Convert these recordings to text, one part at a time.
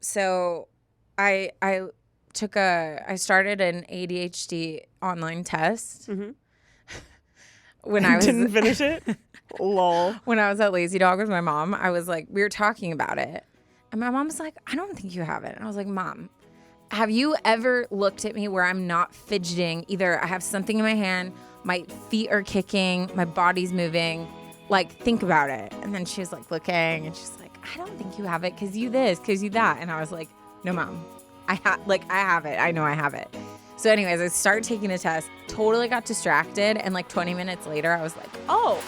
So I started an ADHD online test when I was Didn't finish it. Lol. When I was at Lazy Dog with my mom. I was like, we were talking about it, and my mom was like, I don't think you have it. And I was like, Mom, have you ever looked at me where I'm not fidgeting? Either I have something in my hand, my feet are kicking, my body's moving. Like, think about it. And then she was like looking, and she's like, I don't think you have it because you this, because you that. And I was like, no, Mom, I have it. I know I have it. So anyways, I started taking the test, totally got distracted. And like 20 minutes later, I was like, oh.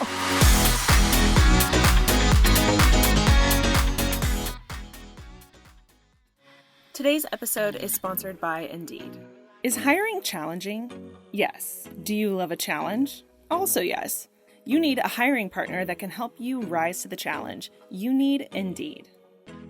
Today's episode is sponsored by Indeed. Is hiring challenging? Yes. Do you love a challenge? Also yes. You need a hiring partner that can help you rise to the challenge. You need Indeed.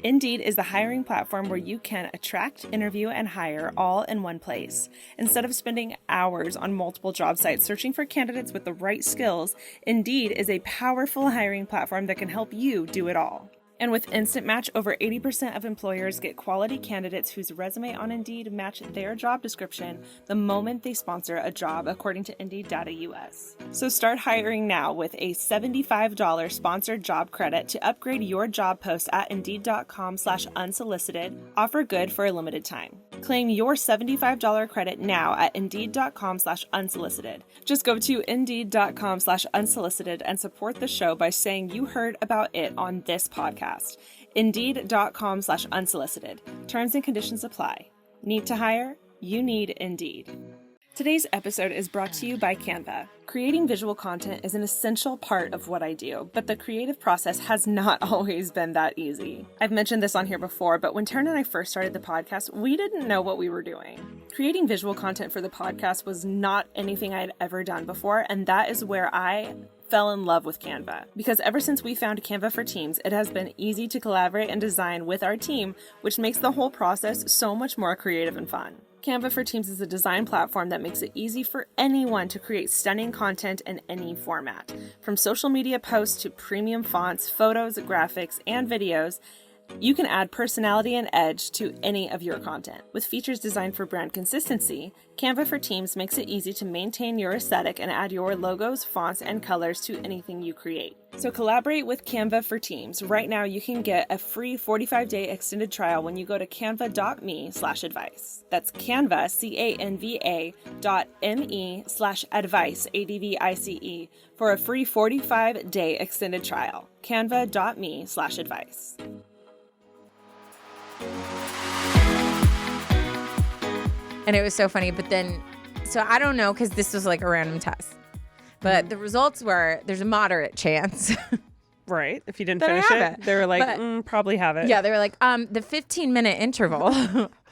Indeed is the hiring platform where you can attract, interview, and hire all in one place. Instead of spending hours on multiple job sites searching for candidates with the right skills, Indeed is a powerful hiring platform that can help you do it all. And with Instant Match, over 80% of employers get quality candidates whose resume on Indeed match their job description the moment they sponsor a job, according to Indeed Data US. So start hiring now with a $75 sponsored job credit to upgrade your job post at Indeed.com/unsolicited. Offer good for a limited time. Claim your $75 credit now at Indeed.com/unsolicited. Just go to Indeed.com/unsolicited and support the show by saying you heard about it on this podcast. Indeed.com/unsolicited. Terms and conditions apply. Need to hire? You need Indeed. Today's episode is brought to you by Canva. Creating visual content is an essential part of what I do, but the creative process has not always been that easy. I've mentioned this on here before, but when Taryne and I first started the podcast, we didn't know what we were doing. Creating visual content for the podcast was not anything I had ever done before, and that is where I fell in love with Canva. Because ever since we found Canva for Teams, it has been easy to collaborate and design with our team, which makes the whole process so much more creative and fun. Canva for Teams is a design platform that makes it easy for anyone to create stunning content in any format. From social media posts to premium fonts, photos, graphics, and videos, you can add personality and edge to any of your content. With features designed for brand consistency, Canva for Teams makes it easy to maintain your aesthetic and add your logos, fonts, and colors to anything you create. So collaborate with Canva for Teams. Right now, you can get a free 45-day extended trial when you go to canva.me/advice. That's Canva, CANVA.me/advice, ADVICE, for a free 45-day extended trial. Canva.me/advice. And it was so funny. But then, so I don't know, because this was like a random test. But the results were, there's a moderate chance. Right. If you didn't finish it, they were like, probably have it. Yeah, they were like, the 15-minute interval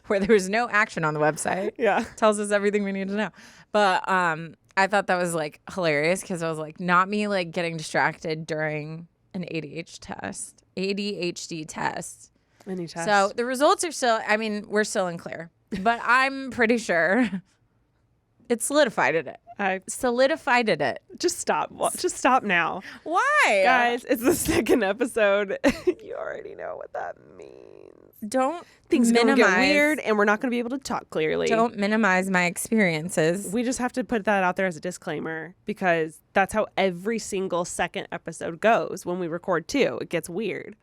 where there was no action on the website tells us everything we need to know. But I thought that was like hilarious because I was like, not me like getting distracted during an ADHD test. Any test. So the results are still, I mean, we're still in clear. But I'm pretty sure it solidified it. Just stop. Just stop now. Why? Guys, it's the second episode. You already know what that means. Things are going to get weird, and we're not going to be able to talk clearly. Don't minimize my experiences. We just have to put that out there as a disclaimer because that's how every single second episode goes when we record too. It gets weird.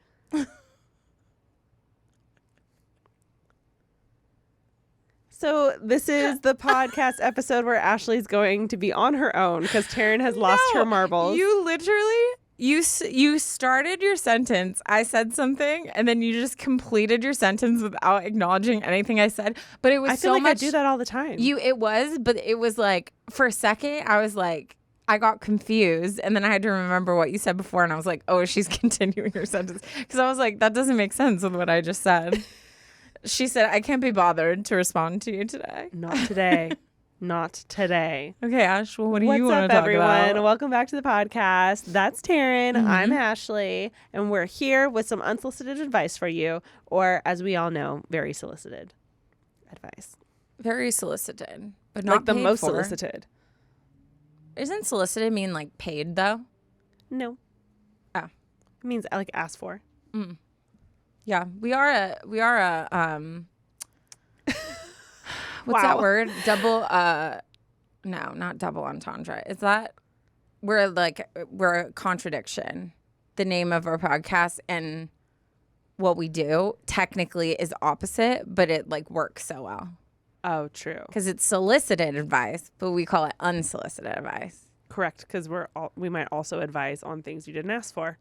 So this is the podcast episode where Ashley's going to be on her own because Taryne has lost her marbles. You literally, you started your sentence. I said something, and then you just completed your sentence without acknowledging anything I said. But it was I feel like I do that all the time. But it was like, for a second, I was like, I got confused, and then I had to remember what you said before, and I was like, oh, she's continuing her sentence. Because I was like, that doesn't make sense with what I just said. She said, I can't be bothered to respond to you today. Not today. Not today. Okay, Ash, well, what do you want to talk everyone? about? Welcome back to the podcast. That's Taryne. I'm Ashley, and we're here with some unsolicited advice for you, or as we all know, very solicited advice. Very solicited, but not like the paid most for. solicited. Isn't solicited mean like paid though? No. Oh. It means like asked for. Mm. Yeah, we are a what's that word? Double no, not double entendre. Is that we're a contradiction. The name of our podcast and what we do technically is opposite, but it like works so well. Oh, true. Because it's solicited advice, but we call it unsolicited advice. Correct, because we might also advise on things you didn't ask for.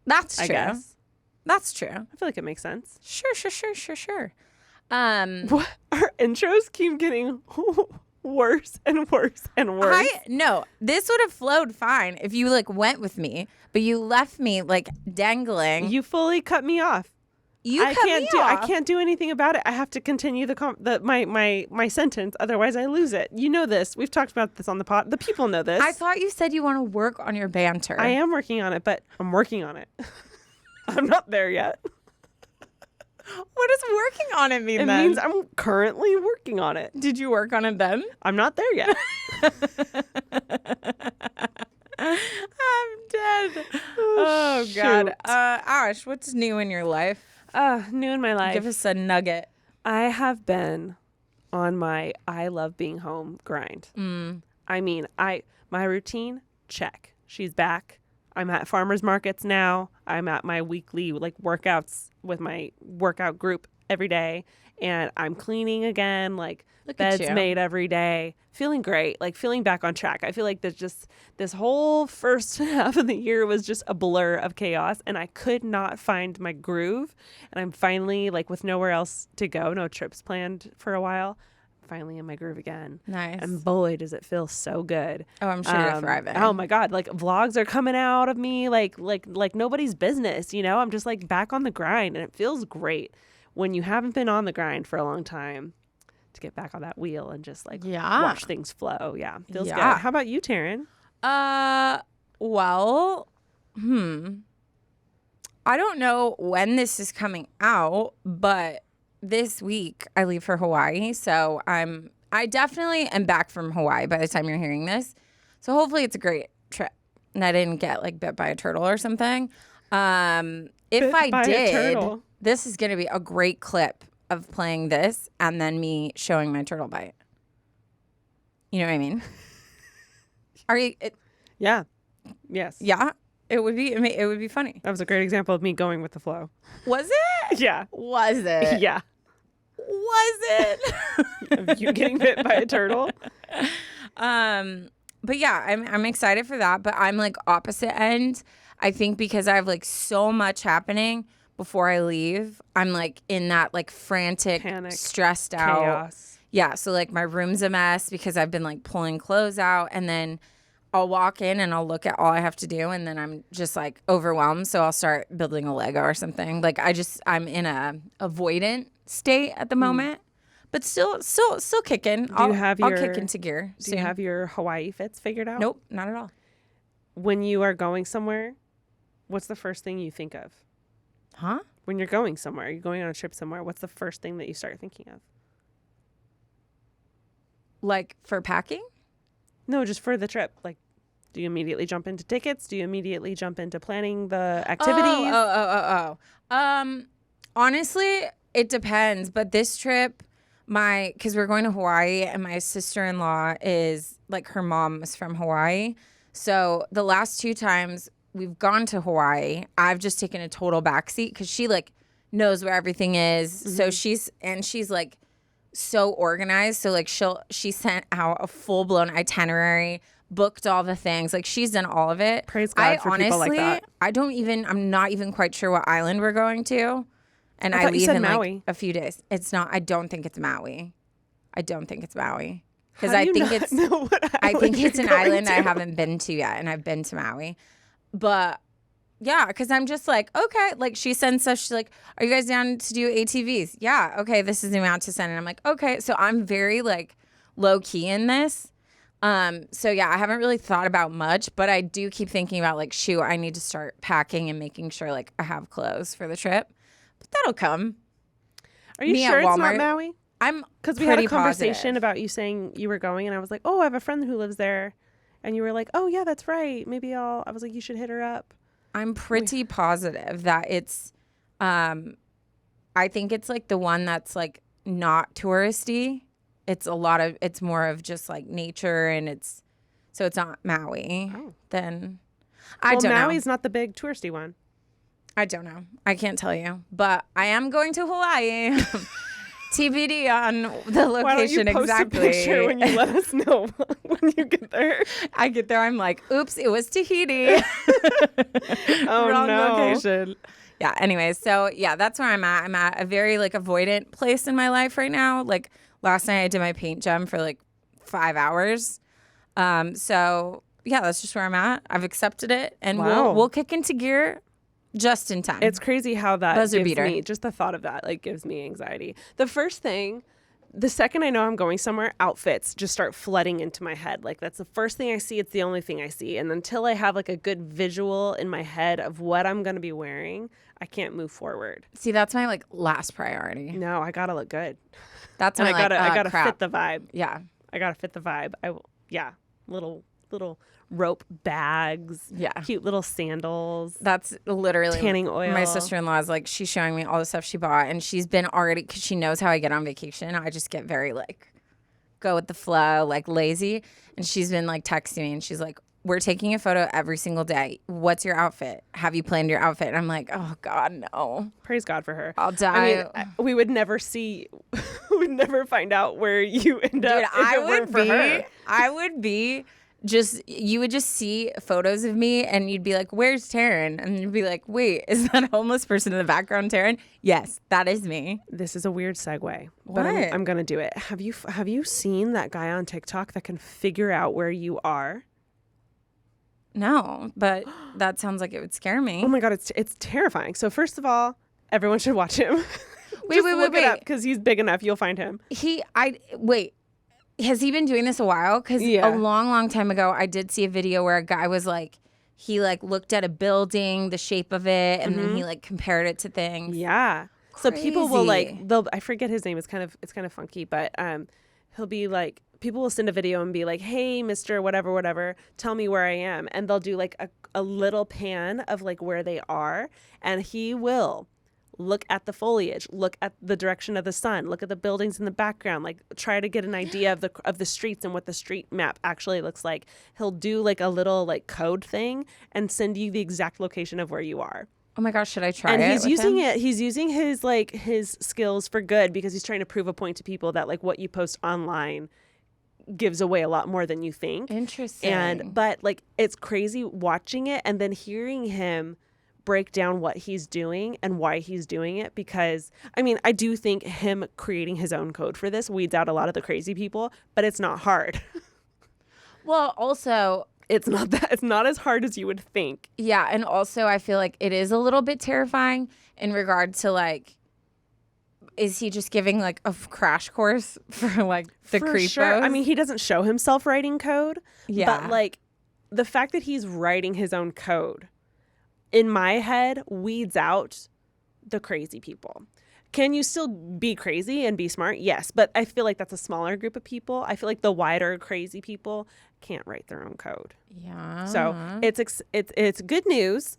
That's true. I guess. That's true. I feel like it makes sense. Sure. What? Our intros keep getting worse and worse and worse. No, this would have flowed fine if you like went with me, but you left me like dangling. You fully cut me off. I can't do anything about it. I have to continue my sentence, otherwise I lose it. You know this. We've talked about this on the pod. The people know this. I thought you said you want to work on your banter. I am working on it, but I'm working on it. I'm not there yet. What does working on it mean? It means I'm currently working on it. Did you work on it then? I'm not there yet. I'm dead. Oh God. Ash, what's new in your life? New in my life. Give us a nugget. I have been on my I love being home grind. I mean, my routine, check. She's back. I'm at farmers markets now. I'm at my weekly like workouts with my workout group every day. And I'm cleaning again, like beds made every day. Feeling great, like feeling back on track. I feel like there's just this whole first half of the year was just a blur of chaos and I could not find my groove. And I'm finally like with nowhere else to go, no trips planned for a while. Finally in my groove again. Nice. And boy, does it feel so good. Oh, I'm sure you're thriving. Oh my God. Like vlogs are coming out of me like nobody's business, you know? I'm just like back on the grind and it feels great when you haven't been on the grind for a long time to get back on that wheel and just like watch things flow. Yeah. Feels good. How about you, Taryne? Well, I don't know when this is coming out, but this week I leave for Hawaii, so I definitely am back from Hawaii by the time you're hearing this. So hopefully it's a great trip, and I didn't get like bit by a turtle or something. If I did, this is going to be a great clip of playing this and then me showing my turtle bite. You know what I mean? Are you? Yeah. Yes. Yeah. It would be funny. That was a great example of me going with the flow. Was it? Yeah. Was it? Yeah. Was it? Of you getting bit by a turtle? But yeah, I'm excited for that. But I'm like opposite end. I think because I have like so much happening before I leave, I'm like in that like frantic, panic, stressed out chaos. Yeah. So like my room's a mess because I've been like pulling clothes out, and then I'll walk in and I'll look at all I have to do, and then I'm just like overwhelmed. So I'll start building a Lego or something. Like I'm in a avoidant state at the moment, but still kicking. I'll kick into gear. Do you have your Hawaii fits figured out? Nope, not at all. When you are going somewhere, what's the first thing you think of? Huh? When you're going somewhere, you're going on a trip somewhere, what's the first thing that you start thinking of? Like for packing? No, just for the trip. Like, do you immediately jump into tickets? Do you immediately jump into planning the activities? Honestly, it depends. But this trip, because we're going to Hawaii, and my sister-in-law is like, her mom is from Hawaii. So the last 2 times we've gone to Hawaii, I've just taken a total backseat because she like knows where everything is. Mm-hmm. So she's like so organized. So like she sent out a full-blown itinerary, booked all the things. Like she's done all of it. Praise God for people like that. I'm not even quite sure what island we're going to. And I leave in Maui. like a few days. It's not, I don't think it's Maui. Because I think it's an island to? I haven't been to yet, and I've been to Maui. But yeah, because I'm just like, okay, like she sends stuff. She's like, are you guys down to do ATVs? Yeah. Okay. This is the amount to send. And I'm like, okay. So I'm very like low key in this. So yeah, I haven't really thought about much, but I do keep thinking about like, shoot, I need to start packing and making sure like I have clothes for the trip. But that'll come. Are you sure it's not Maui? Because we had a conversation about you saying you were going, and I was like, oh, I have a friend who lives there. And you were like, oh, yeah, that's right. Maybe I was like, you should hit her up. I'm pretty positive that it's I think it's like the one that's like not touristy. It's more of just like nature, and it's not Maui. Oh. Then I don't know. Maui's not the big touristy one. I don't know. I can't tell you, but I am going to Hawaii. TBD on the location. Why don't you post exactly. a picture when you let us know when you get there? I get there, I'm like, oops, it was Tahiti. Oh, Wrong no. location. Yeah, anyways, so yeah, that's where I'm at. I'm at a very like avoidant place in my life right now. Like last night I did my paint gem for like 5 hours. So yeah, that's just where I'm at. I've accepted it, and we'll kick into gear just in time. It's crazy how that Buzzer gives beater. me, just the thought of that, like gives me anxiety. The second I know I'm going somewhere, outfits just start flooding into my head. Like that's the first thing I see. It's the only thing I see. And until I have like a good visual in my head of what I'm going to be wearing, I can't move forward. See, that's my like last priority. No, I got to look good. That's And my I gotta crap. fit the vibe. Yeah. I got to fit the vibe. Little rope bags. Yeah. Cute little sandals. That's literally tanning oil. My sister-in-law is like, she's showing me all the stuff she bought, and she's been already, because she knows how I get on vacation. I just get very like, go with the flow, like lazy. And she's been like texting me, and she's like, we're taking a photo every single day. What's your outfit? Have you planned your outfit? And I'm like, oh God, no. Praise God for her. I'll die. I mean, we would never we'd never find out where you end up if I it weren't for her. I would be you would just see photos of me, and you'd be like, where's Taryne? And you'd be like, wait, is that a homeless person in the background, Taryne? Yes, that is me. This is a weird segue, What? but I'm going to do it. Have you seen that guy on TikTok that can figure out where you are? No, but that sounds like it would scare me. Oh my God, it's terrifying. So first of all, everyone should watch him. Wait, Look it up because he's big enough. You'll find him. Has he been doing this a while? Because Yeah. a long, long time ago, I did see a video where a guy was like, he like looked at a building, the shape of it, and then he like compared it to things. Yeah. So people will Crazy. I forget his name. It's kind of funky, but he'll be like, people will send a video and be like, hey, Mr. whatever, tell me where I am. And they'll do like a little pan of like where they are. And he will look at the foliage, look at the direction of the sun, look at the buildings in the background, like try to get an idea of the streets and what the street map actually looks like. He'll do like a little like code thing and send you the exact location of where you are. Oh my gosh, should I try And it? he's with using him? it. He's using his skills for good because he's trying to prove a point to people that like what you post online gives away a lot more than you think. Interesting. But like it's crazy watching it and then hearing him break down what he's doing and why he's doing it, because I mean, I do think him creating his own code for this weeds out a lot of the crazy people, but it's not hard. Well, also, It's not as hard as you would think. yeah, and also I feel like it is a little bit terrifying in regard to like, is he just giving like a crash course for like the For creepos? sure. I mean, he doesn't show himself writing code, Yeah. but like the fact that he's writing his own code in my head weeds out the crazy people. Can you still be crazy and be smart? Yes, but I feel like that's a smaller group of people. I feel like the wider crazy people can't write their own code. Yeah. So it's good news,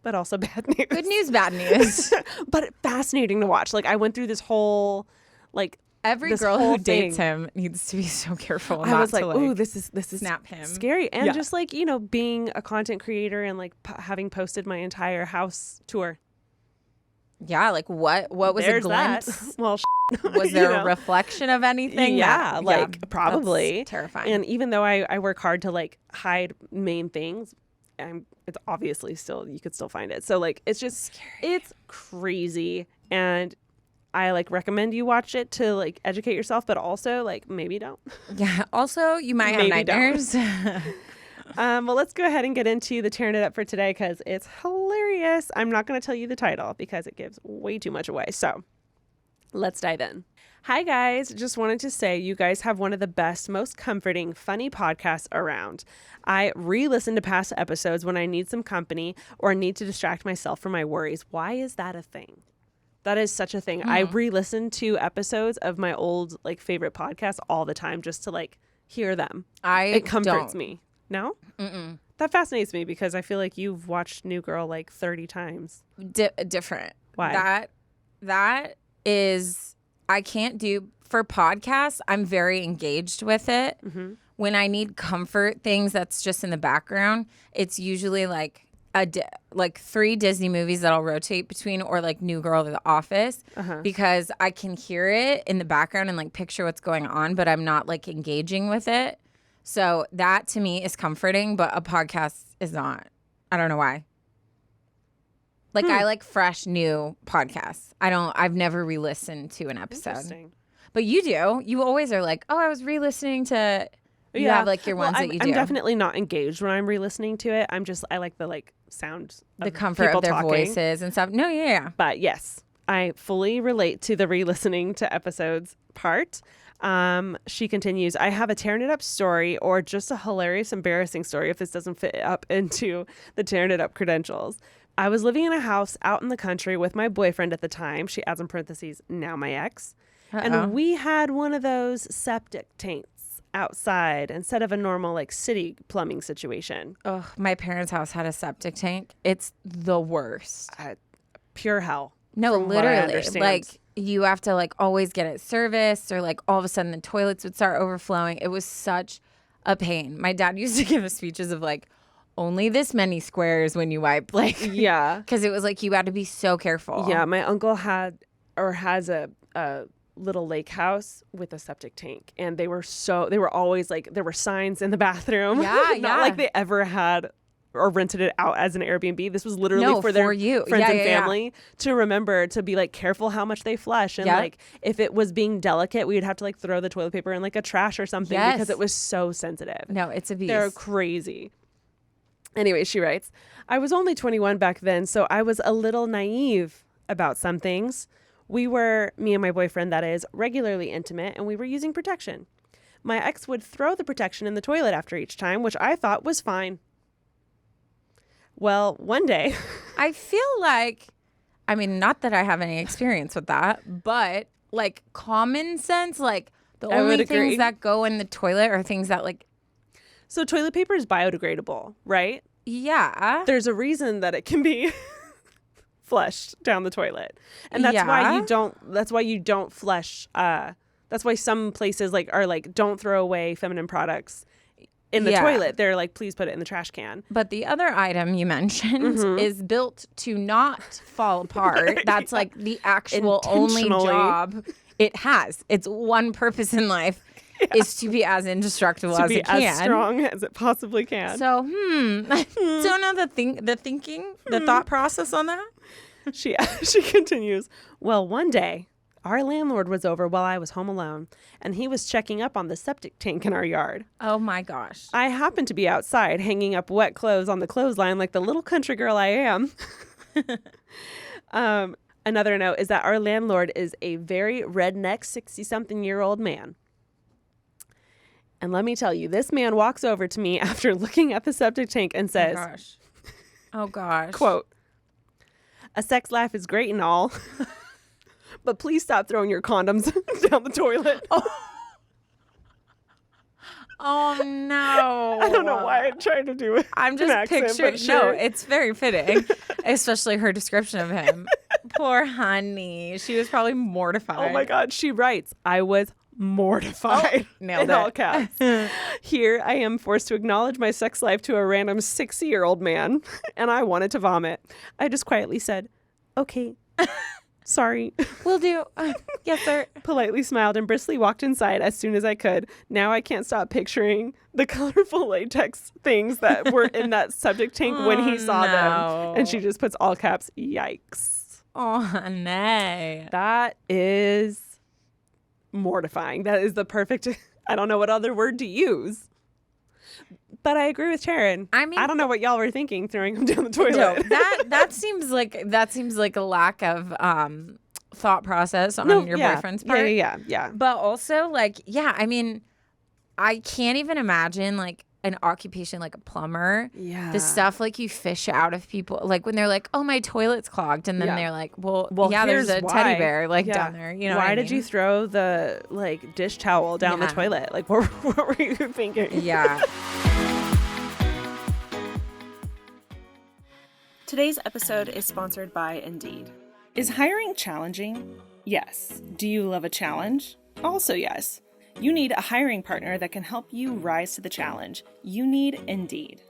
but also bad news. Good news, bad news. But fascinating to watch. Like I went through this whole like Every this girl whole who dates thing. him needs to be so careful. I not was like, to, ooh, this is snap him. scary. And Yeah. just like, you know, being a content creator and like having posted my entire house tour. Yeah, like what was There's a glimpse? that. Well, Was there you a know. reflection of anything? Yeah, like that's probably. terrifying. And even though I work hard to like hide main things, it's obviously still, you could still find it. So like, it's just, it's crazy. And I like recommend you watch it to like educate yourself, but also like maybe don't. Yeah. Also, you might have Maybe don't. nightmares. Well, let's go ahead and get into the tearing it up for today because it's hilarious. I'm not going to tell you the title because it gives way too much away. So let's dive in. Hi, guys. Just wanted to say you guys have one of the best, most comforting, funny podcasts around. I re-listen to past episodes when I need some company or need to distract myself from my worries. Why is that a thing? That is such a thing. I re-listen to episodes of my old like favorite podcasts all the time just to like hear them. It comforts me. No? Mm-mm. That fascinates me because I feel like you've watched New Girl like 30 times. Different. Why? That is, I can't do, for podcasts, I'm very engaged with it. Mm-hmm. When I need comfort things that's just in the background, it's usually like like 3 Disney movies that I'll rotate between, or like New Girl or The Office, because I can hear it in the background and like picture what's going on, but I'm not like engaging with it. So that to me is comforting, but a podcast is not. I don't know why. Like I like fresh new podcasts. I've never re-listened to an episode. Interesting. But you do. You always are like, oh, I was re-listening to. You have like your ones that you do. I'm definitely not engaged when I'm re-listening to it. I like the like sound, the comfort of their talking. voices and stuff. No, yeah. But yes, I fully relate to the re-listening to episodes part. She continues, I have a tearing it up story, or just a hilarious, embarrassing story if this doesn't fit up into the tearing it up credentials. I was living in a house out in the country with my boyfriend at the time. She adds in parentheses, now my ex. And we had one of those septic tanks outside instead of a normal like city plumbing situation. Oh, my parents' house had a septic tank. It's the worst. Pure hell. No, literally. Like you have to like always get it serviced, or like all of a sudden the toilets would start overflowing. It was such a pain. My dad used to give us speeches of like, only this many squares when you wipe. Like, yeah. Because it was like you had to be so careful. Yeah, my uncle has a little lake house with a septic tank, and they were always like, there were signs in the bathroom. Not like they ever had or rented it out as an Airbnb. This was literally for their friends and family to remember to be like careful how much they flush, and like if it was being delicate, we would have to like throw the toilet paper in like a trash or something because it was so sensitive. No, it's a beast. They're crazy. Anyway, she writes, I was only 21 back then, so I was a little naive about some things. We were, me and my boyfriend, that is, regularly intimate, and we were using protection. My ex would throw the protection in the toilet after each time, which I thought was fine. Well, one day... I feel like, I mean, not that I have any experience with that, but like common sense, like the only things that go in the toilet are things that like... So toilet paper is biodegradable, right? Yeah. There's a reason that it can be... flushed down the toilet, and that's why you don't flush. That's why some places like are like, don't throw away feminine products in the toilet. They're like, please put it in the trash can. But the other item you mentioned is built to not fall apart. That's like the actual only job it has. Its one purpose in life is to be as indestructible as it can. To be as strong as it possibly can. So, I don't know the thought process on that. She continues, well, one day, our landlord was over while I was home alone, and he was checking up on the septic tank in our yard. Oh, my gosh. I happened to be outside hanging up wet clothes on the clothesline like the little country girl I am. Another note is that our landlord is a very redneck 60-something-year-old man. And let me tell you, this man walks over to me after looking at the septic tank and says, oh gosh. Quote, a sex life is great and all, but please stop throwing your condoms down the toilet. Oh no. I don't know why I'm trying to do it. I'm just picturing. No, it's very fitting, especially her description of him. Poor honey. She was probably mortified. Oh my God. She writes, I was mortified. Nailed in all caps. Here I am forced to acknowledge my sex life to a random 60-year-old man, and I wanted to vomit. I just quietly said, okay, sorry. Will do. Yes, sir. Politely smiled and briskly walked inside as soon as I could. Now I can't stop picturing the colorful latex things that were in that septic tank when he saw them. And she just puts all caps, yikes. Oh, no. That is mortifying. That is the perfect, I don't know what other word to use. But I agree with Taryne. I mean, I don't know what y'all were thinking throwing him down the toilet. No, that seems like a lack of thought process on your boyfriend's part. Yeah. But also, like, I mean, I can't even imagine like an occupation like a plumber. Yeah. The stuff like you fish out of people, like when they're like, oh, my toilet's clogged, and then they're like, well, there's a teddy bear like down there. You know, why did you throw the like dish towel down the toilet? Like, what were you thinking? Yeah. Today's episode is sponsored by Indeed. Is hiring challenging? Yes. Do you love a challenge? Also yes. You need a hiring partner that can help you rise to the challenge. You need Indeed.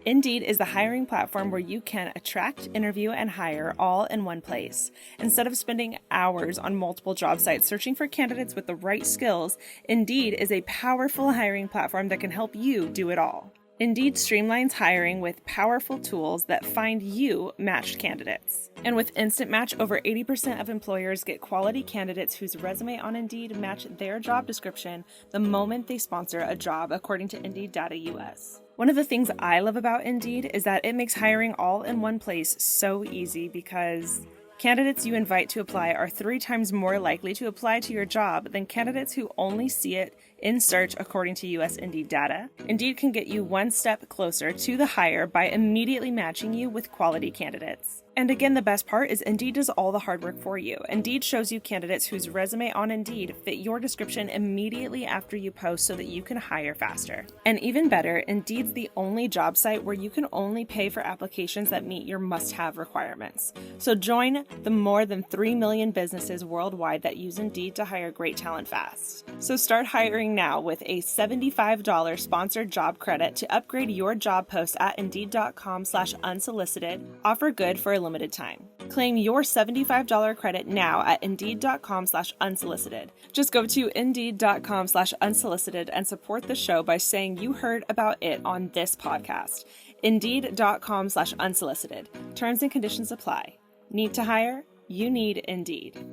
Indeed is the hiring platform where you can attract, interview, and hire all in one place. Instead of spending hours on multiple job sites searching for candidates with the right skills, Indeed is a powerful hiring platform that can help you do it all. Indeed streamlines hiring with powerful tools that find you matched candidates. And with Instant Match, over 80% of employers get quality candidates whose resume on Indeed match their job description the moment they sponsor a job, according to Indeed Data US. One of the things I love about Indeed is that it makes hiring all in one place so easy because candidates you invite to apply are 3 times more likely to apply to your job than candidates who only see it in search, according to US Indeed data. Indeed can get you one step closer to the hire by immediately matching you with quality candidates. And again, the best part is Indeed does all the hard work for you. Indeed shows you candidates whose resume on Indeed fit your description immediately after you post so that you can hire faster. And even better, Indeed's the only job site where you can only pay for applications that meet your must-have requirements. So join the more than 3 million businesses worldwide that use Indeed to hire great talent fast. So start hiring now with a $75 sponsored job credit to upgrade your job post at Indeed.com/unsolicited. Offer good for a limited time. Claim your $75 credit now at Indeed.com/unsolicited. Just go to Indeed.com/unsolicited and support the show by saying you heard about it on this podcast. Indeed.com/unsolicited. Terms and conditions apply. Need to hire? You need Indeed.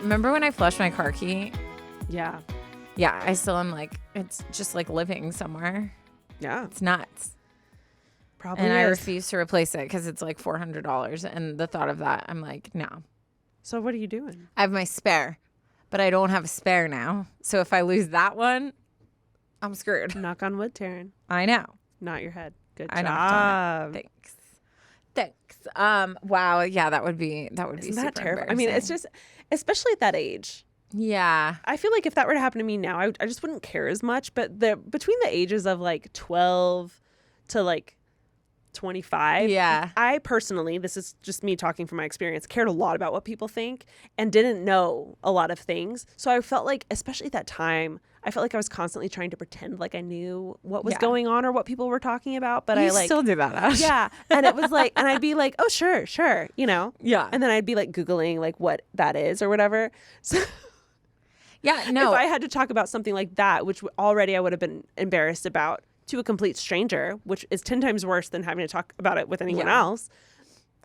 Remember when I flushed my car key? Yeah. Yeah, I still am like, it's just like living somewhere. Yeah. It's nuts. Probably And I is. refuse to replace it because it's like $400. And the thought of that, I'm like, no. So what are you doing? I have my spare, but I don't have a spare now. So if I lose that one, I'm screwed. Knock on wood, Taryne. I know. Not your head. Good I job. knocked on it. Thanks. Wow. Yeah, that would be Isn't super that terrible? I mean, it's just, especially at that age. Yeah. I feel like if that were to happen to me now, I just wouldn't care as much. But between the ages of like 12 to like 25, Yeah. I personally, this is just me talking from my experience, cared a lot about what people think and didn't know a lot of things. So I felt like, especially at that time, I felt like I was constantly trying to pretend like I knew what was going on or what people were talking about. But You I like still do that, Ash. Yeah. And it was like, and I'd be like, oh, sure, you know? Yeah. And then I'd be like Googling like what that is or whatever. So Yeah. No. if I had to talk about something like that, which already I would have been embarrassed about to a complete stranger, which is 10 times worse than having to talk about it with anyone else,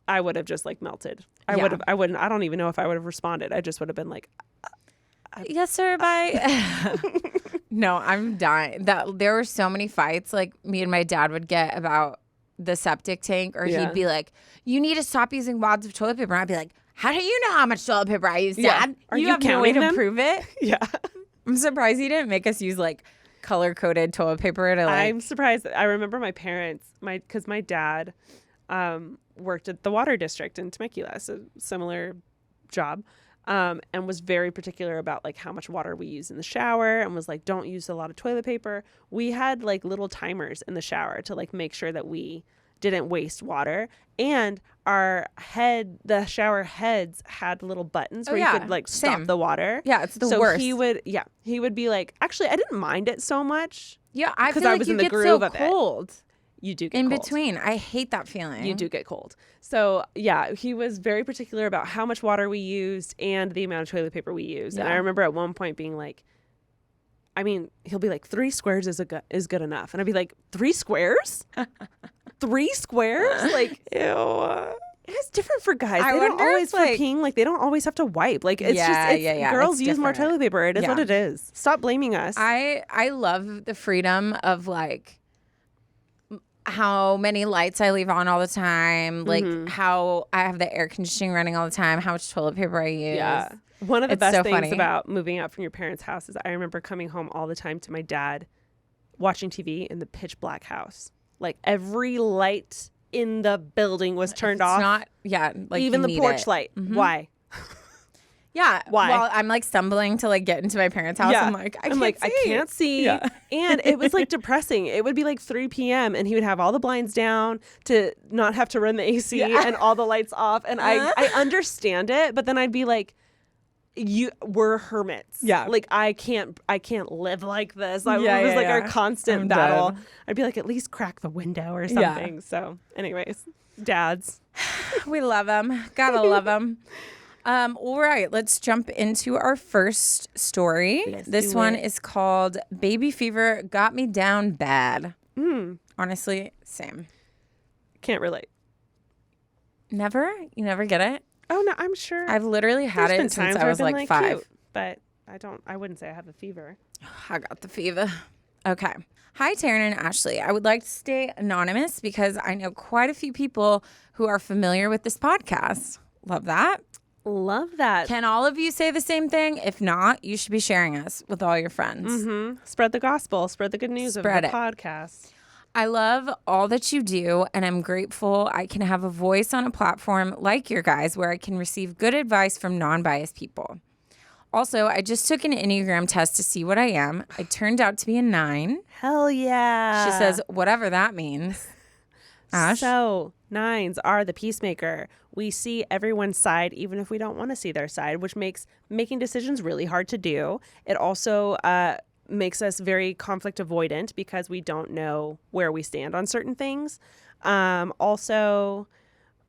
I would have just like melted. I don't even know if I would have responded. I just would have been like, yes, sir. Bye. No, I'm dying. There were so many fights like me and my dad would get about the septic tank, or he'd be like, you need to stop using wads of toilet paper. And I'd be like, how do you know how much toilet paper I use, Dad? Are you have no way counting to them? prove it? yeah. I'm surprised he didn't make us use like color-coded toilet paper to like. I'm surprised. I remember my parents, because my dad worked at the water district in Temecula, so similar job, and was very particular about like how much water we use in the shower, and was like, don't use a lot of toilet paper. We had like little timers in the shower to like make sure that we didn't waste water, and the shower heads had little buttons where you could like stop the water. Yeah, it's the worst. He would be like, actually, I didn't mind it so much. Yeah, I feel I like was you in the get groove so of it. cold You do get in cold. between. I hate that feeling. You do get cold. So yeah, he was very particular about how much water we used and the amount of toilet paper we used. Yeah. And I remember at one point being like, I mean, he'll be like, 3 squares is good enough. And I'd be like, 3 squares? 3 squares? Like, Ew. it's different for guys. I They don't wonder always if, like- for peeing, like they don't always have to wipe. Like it's Yeah. girls It's use more different. toilet paper. It is what it is. Stop blaming us. I love the freedom of like how many lights I leave on all the time, like how I have the air conditioning running all the time, how much toilet paper I use. Yeah. One of the It's best so things funny. about moving out from your parents' house is I remember coming home all the time to my dad watching TV in the pitch black house. Like every light in the building was turned It's off. not, like even you the need porch it. light. Why? Yeah. Why? Well, I'm like stumbling to like get into my parents' house. Yeah. I'm like, I can't see. Yeah. And it was like depressing. It would be like 3 p.m. and he would have all the blinds down to not have to run the AC and all the lights off. And I understand it, but then I'd be like, we're hermits. Yeah. Like I can't live like this. It was Yeah, like our yeah. constant I'm battle. dead. I'd be like, at least crack the window or Yeah. something. So anyways, dads. We love them. Gotta love them. All right, let's jump into our first story. This one is called Baby Fever Got Me Down Bad. Honestly, same. Can't relate. Never? You never get it? Oh no, I'm sure. I've literally had There's been it since times I where was I've been, like 5. cute, but I wouldn't say I have a fever. I got the fever. Okay. Hi, Taryne and Ashley. I would like to stay anonymous because I know quite a few people who are familiar with this podcast. Love that. Love that. Can all of you say the same thing? If not, you should be sharing us with all your friends. Spread the gospel. Spread the good news Spread of the it. podcast. I love all that you do, and I'm grateful I can have a voice on a platform like your guys where I can receive good advice from non-biased people. Also, I just took an Enneagram test to see what I am. I turned out to be a 9. Hell yeah. She says, whatever that means. Ash? So, 9s are the peacemaker. We see everyone's side, even if we don't want to see their side, which makes making decisions really hard to do. It also makes us very conflict avoidant because we don't know where we stand on certain things. Also,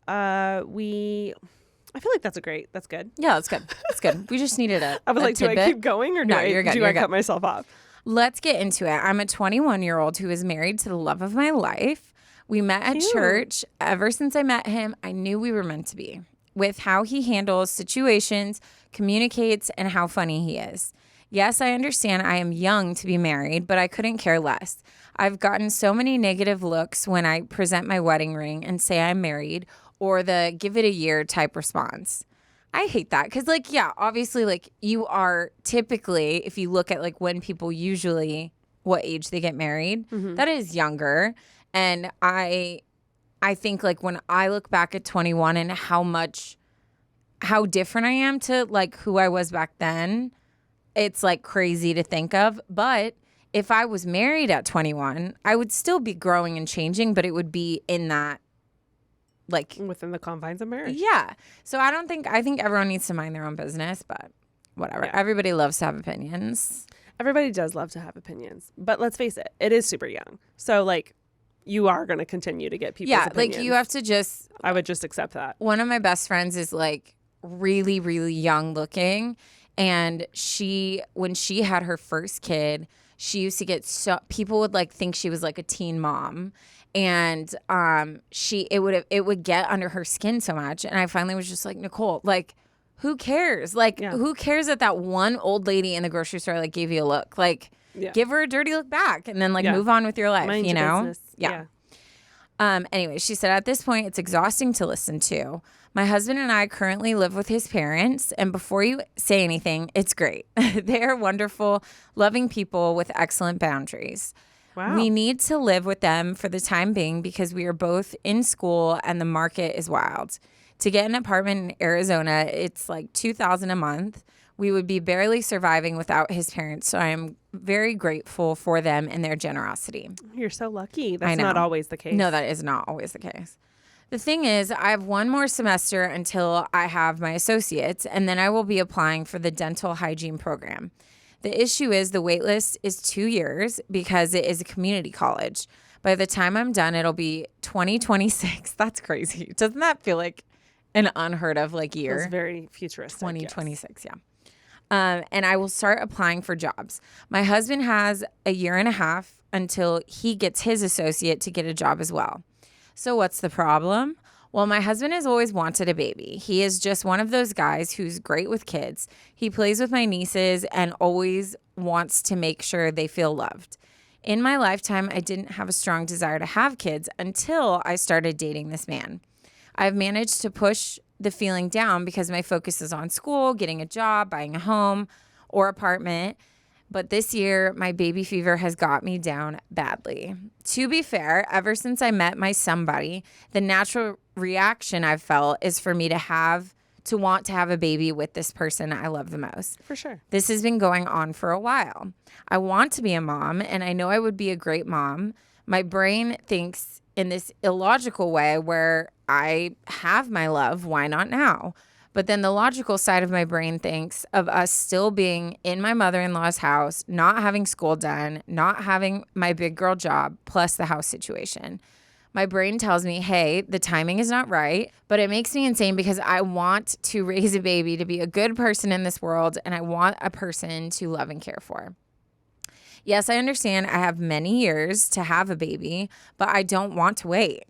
I feel like that's good. Yeah, that's good. That's good. We just needed it. I was like, tidbit. do I keep going or do No, I, you're good, do you're I good. cut myself off? Let's get into it. I'm a 21-year-old who is married to the love of my life. We met at church. Ever since I met him, I knew we were meant to be. With how he handles situations, communicates, and how funny he is. Yes, I understand I am young to be married, but I couldn't care less. I've gotten so many negative looks when I present my wedding ring and say I'm married, or the give it a year type response. I hate that because, like, yeah, obviously, like, you are typically, if you look at, like, when people usually, what age they get married, that is younger. And I think, like, when I look back at 21 and how different I am to, like, who I was back then, it's, like, crazy to think of. But if I was married at 21, I would still be growing and changing, but it would be in that, like, Within the confines of marriage. yeah. So I think everyone needs to mind their own business, but whatever. Yeah. Everybody loves to have opinions. Everybody does love to have opinions. But let's face it, it is super young. So, like, you are going to continue to get people's opinions. Like, you have to just, I would just accept that. one of my best friends is, like, really, really young looking. And when she had her first kid, she used to get people would, like, think she was, like, a teen mom. And it would get under her skin so much. And I finally was just like, Nicole, like, who cares? Like, who cares that one old lady in the grocery store, like, gave you a look? Like, give her a dirty look back and then, like, move on with your life, Mind you your know? business. Yeah. Anyway, she said, at this point, it's exhausting to listen to. My husband and I currently live with his parents. And before you say anything, it's great. They are wonderful, loving people with excellent boundaries. Wow. We need to live with them for the time being because we are both in school and the market is wild. To get an apartment in Arizona, it's like $2,000 a month. We would be barely surviving without his parents. So I am very grateful for them and their generosity. You're so lucky. I That's know. not always the case. No, that is not always the case. The thing is, I have one more semester until I have my associates, and then I will be applying for the dental hygiene program. The issue is the wait list is 2 years because it is a community college. By the time I'm done, it'll be 2026. That's crazy. Doesn't that feel like an unheard of, like, year? It's very futuristic. 2026, yeah. And I will start applying for jobs. My husband has a year and a half until he gets his associate to get a job as well. So what's the problem? Well, my husband has always wanted a baby. He is just one of those guys who's great with kids. He plays with my nieces and always wants to make sure they feel loved. In my lifetime, I didn't have a strong desire to have kids until I started dating this man. I've managed to push the feeling down because my focus is on school, getting a job, buying a home or apartment. But this year, my baby fever has got me down badly. To be fair, ever since I met my somebody, the natural reaction I've felt is for me to have to want to have a baby with this person I love the most. For sure. This has been going on for a while. I want to be a mom, and I know I would be a great mom. My brain thinks in this illogical way where I have my love, why not now? But then the logical side of my brain thinks of us still being in my mother-in-law's house, not having school done, not having my big girl job, plus the house situation. My brain tells me, hey, the timing is not right, but it makes me insane because I want to raise a baby to be a good person in this world, and I want a person to love and care for. Yes, I understand I have many years to have a baby, but I don't want to wait.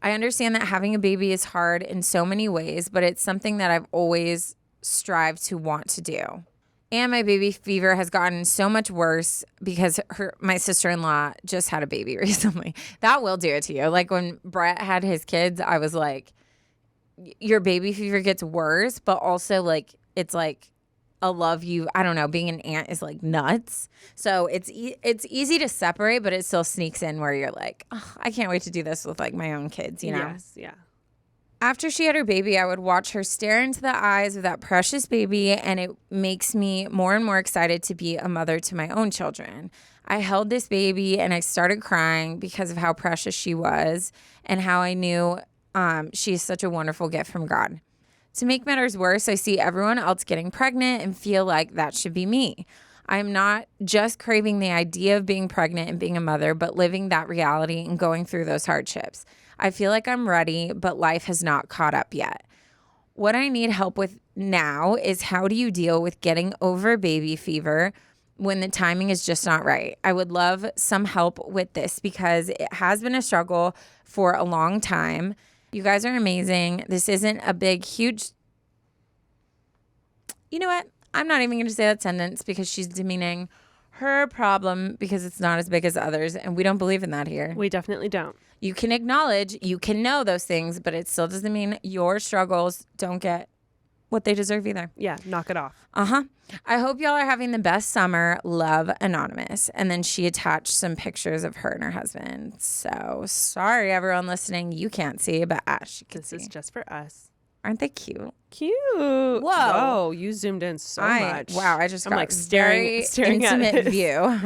I understand that having a baby is hard in so many ways, but it's something that I've always strived to want to do. And my baby fever has gotten so much worse because my sister-in-law just had a baby recently. That will do it to you. Like when Brett had his kids, I was like, your baby fever gets worse, but also like it's like a love you. I don't know. Being an aunt is like nuts. So it's easy to separate, but it still sneaks in where you're like, oh, I can't wait to do this with like my own kids, you know? Yes, yeah. After she had her baby, I would watch her stare into the eyes of that precious baby, and it makes me more and more excited to be a mother to my own children. I held this baby and I started crying because of how precious she was and how I knew she is such a wonderful gift from God. To make matters worse, I see everyone else getting pregnant and feel like that should be me. I'm not just craving the idea of being pregnant and being a mother, but living that reality and going through those hardships. I feel like I'm ready, but life has not caught up yet. What I need help with now is how do you deal with getting over baby fever when the timing is just not right? I would love some help with this because it has been a struggle for a long time. You guys are amazing. This isn't a big, huge... You know what? I'm not even going to say that sentence because she's demeaning her problem because it's not as big as others, and we don't believe in that here. We definitely don't. You can acknowledge, you can know those things, but it still doesn't mean your struggles don't get what they deserve either. Yeah, knock it off. I hope y'all are having the best summer. Love, Anonymous. And then she attached some pictures of her and her husband. So sorry, everyone listening. You can't see, but Ash can see. This is just for us. Aren't they cute? Cute. Whoa. You zoomed in so much. Wow, I just I'm got like very staring intimate at view.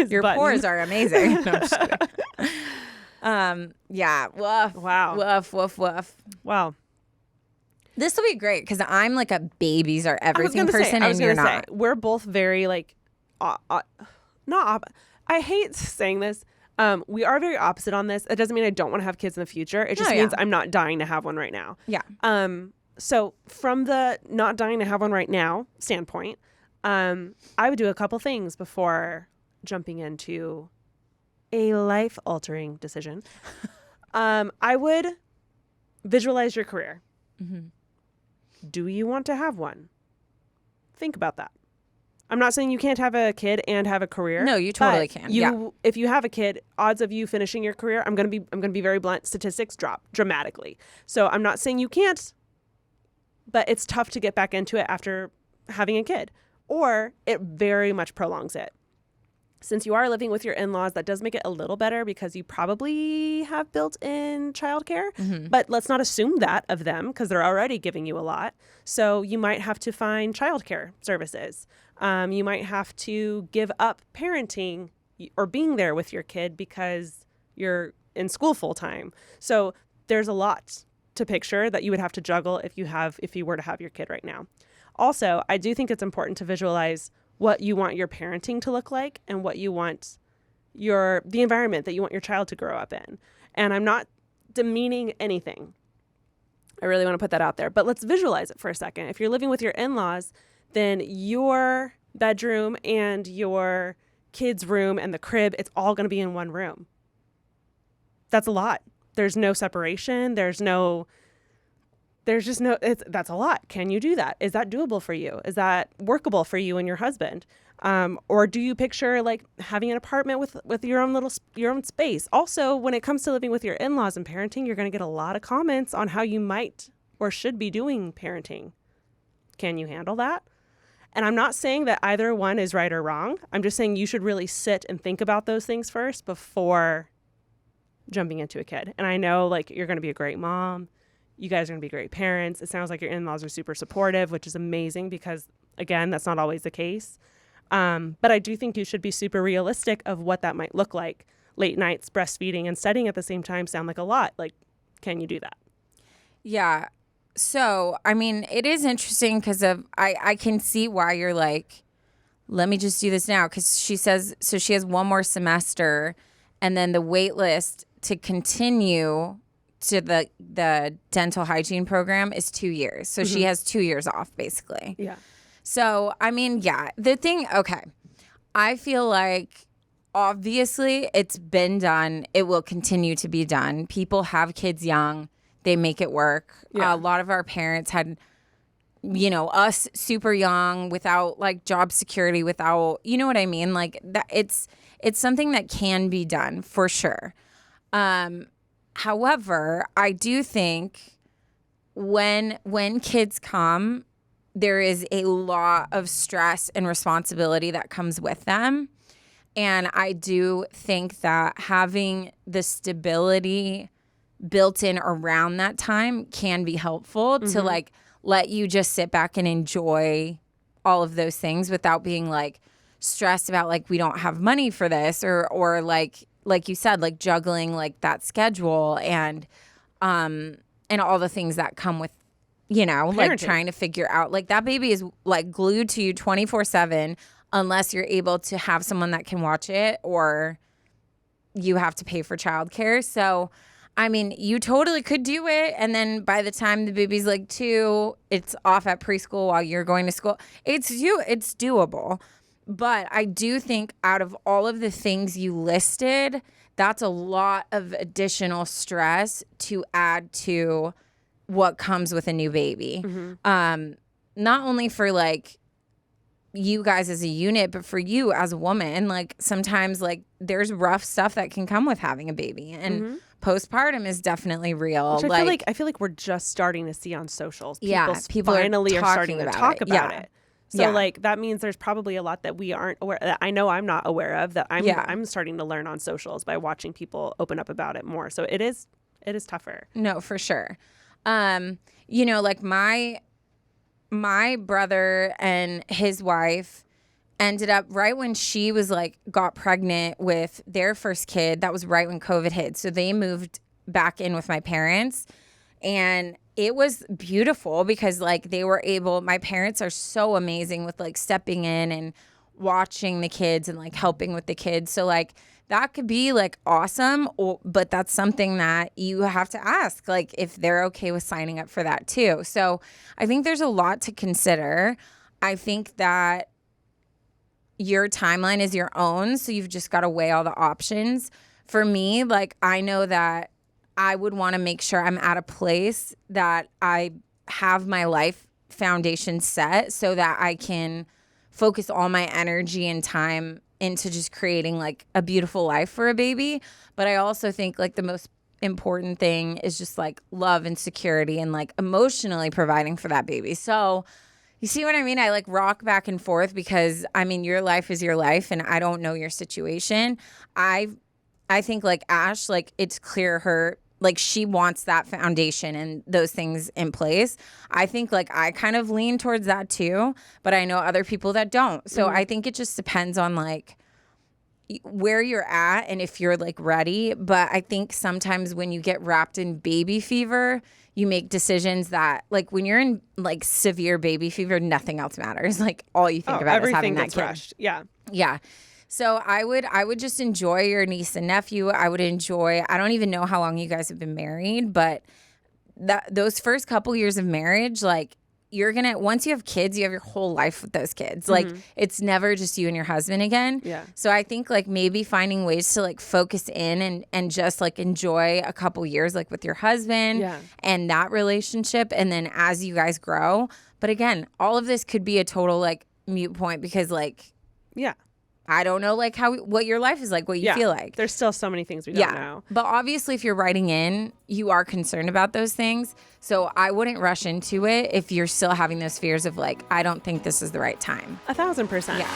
Your button. pores are amazing. No, I'm just kidding. Yeah. Woof. Wow. Woof, woof, woof. Wow. This will be great because I'm like a babies are everything person I was and you're gonna not. We're both very like, I hate saying this. We are very opposite on this. It doesn't mean I don't want to have kids in the future. It just means I'm not dying to have one right now. Yeah. So from the not dying to have one right now standpoint, I would do a couple things before jumping into a life-altering decision. I would visualize your career. Mm-hmm. Do you want to have one? Think about that. I'm not saying you can't have a kid and have a career. No, you totally can. If you have a kid, odds of you finishing your career, I'm gonna be very blunt. Statistics drop dramatically. So I'm not saying you can't, but it's tough to get back into it after having a kid, or it very much prolongs it. Since you are living with your in-laws, that does make it a little better because you probably have built-in childcare. Mm-hmm. But let's not assume that of them because they're already giving you a lot. So you might have to find childcare services. You might have to give up parenting or being there with your kid because you're in school full-time. So there's a lot to picture that you would have to juggle if you were to have your kid right now. Also, I do think it's important to visualize what you want your parenting to look like and what you want the environment that you want your child to grow up in. And I'm not demeaning anything. I really want to put that out there. But let's visualize it for a second. If you're living with your in-laws, then your bedroom and your kid's room and the crib, it's all going to be in one room. That's a lot. There's no separation. That's a lot. Can you do that? Is that doable for you? Is that workable for you and your husband? Or do you picture like having an apartment with your own space? Also, when it comes to living with your in-laws and parenting, you're going to get a lot of comments on how you might or should be doing parenting. Can you handle that? And I'm not saying that either one is right or wrong. I'm just saying you should really sit and think about those things first before jumping into a kid. And I know like you're going to be a great mom. You guys are going to be great parents. It sounds like your in-laws are super supportive, which is amazing because, again, that's not always the case. But I do think you should be super realistic of what that might look like. Late nights, breastfeeding, and studying at the same time sound like a lot. Like, can you do that? Yeah. So, I mean, it is interesting because I can see why you're like, let me just do this now. Because she says, so she has one more semester, and then the wait list to continue to the dental hygiene program is 2 years. So she has 2 years off, basically. Yeah. So, I mean, yeah, okay. I feel like obviously it's been done. It will continue to be done. People have kids young. They make it work. Yeah. A lot of our parents had, us super young without like job security, without, you know what I mean? Like that it's something that can be done for sure. However, I do think when kids come, there is a lot of stress and responsibility that comes with them. And I do think that having the stability built in around that time can be helpful to like let you just sit back and enjoy all of those things without being like stressed about like we don't have money for this or like you said, like juggling like that schedule and all the things that come with Parenting. like trying to figure out like that baby is like glued to you 24/7 unless you're able to have someone that can watch it or you have to pay for childcare. So, I mean, you totally could do it. And then by the time the baby's like 2, it's off at preschool while you're going to school. It's doable. But I do think out of all of the things you listed, that's a lot of additional stress to add to what comes with a new baby. Not only for like you guys as a unit, but for you as a woman, like sometimes like there's rough stuff that can come with having a baby and postpartum is definitely real. Which I feel like we're just starting to see on socials. People finally are starting to talk about it. So Yeah. like that means there's probably a lot that we aren't aware that I know I'm not aware of that I'm starting to learn on socials by watching people open up about it more. So it is tougher. No, for sure. Like my brother and his wife ended up right when she was like got pregnant with their first kid. That was right when COVID hit. So they moved back in with my parents and it was beautiful because like they were able, my parents are so amazing with like stepping in and watching the kids and like helping with the kids. So like that could be like awesome, but that's something that you have to ask, like if they're okay with signing up for that too. So I think there's a lot to consider. I think that your timeline is your own, so you've just got to weigh all the options. For me, like I know that I would want to make sure I'm at a place that I have my life foundation set so that I can focus all my energy and time into just creating like a beautiful life for a baby. But I also think like the most important thing is just like love and security and like emotionally providing for that baby. So you see what I mean? I like rock back and forth because I mean, your life is your life and I don't know your situation. I think like Ash, like it's clear like she wants that foundation and those things in place. I think like I kind of lean towards that too, but I know other people that don't. So I think it just depends on like where you're at and if you're like ready. But I think sometimes when you get wrapped in baby fever, you make decisions that like when you're in like severe baby fever, nothing else matters. Like all you think about is having that kid. Rushed. Yeah. Yeah. So I would just enjoy your niece and nephew. I don't even know how long you guys have been married, but those first couple years of marriage, like once you have kids, you have your whole life with those kids. Like it's never just you and your husband again. Yeah. So I think like maybe finding ways to like focus in and just like enjoy a couple years like with your husband and that relationship. And then as you guys grow, but again, all of this could be a total like mute point because like, I don't know like what your life is like, what you feel like. There's still so many things we don't know. But obviously if you're writing in, you are concerned about those things. So I wouldn't rush into it if you're still having those fears of like, I don't think this is the right time. 1,000%. Yeah.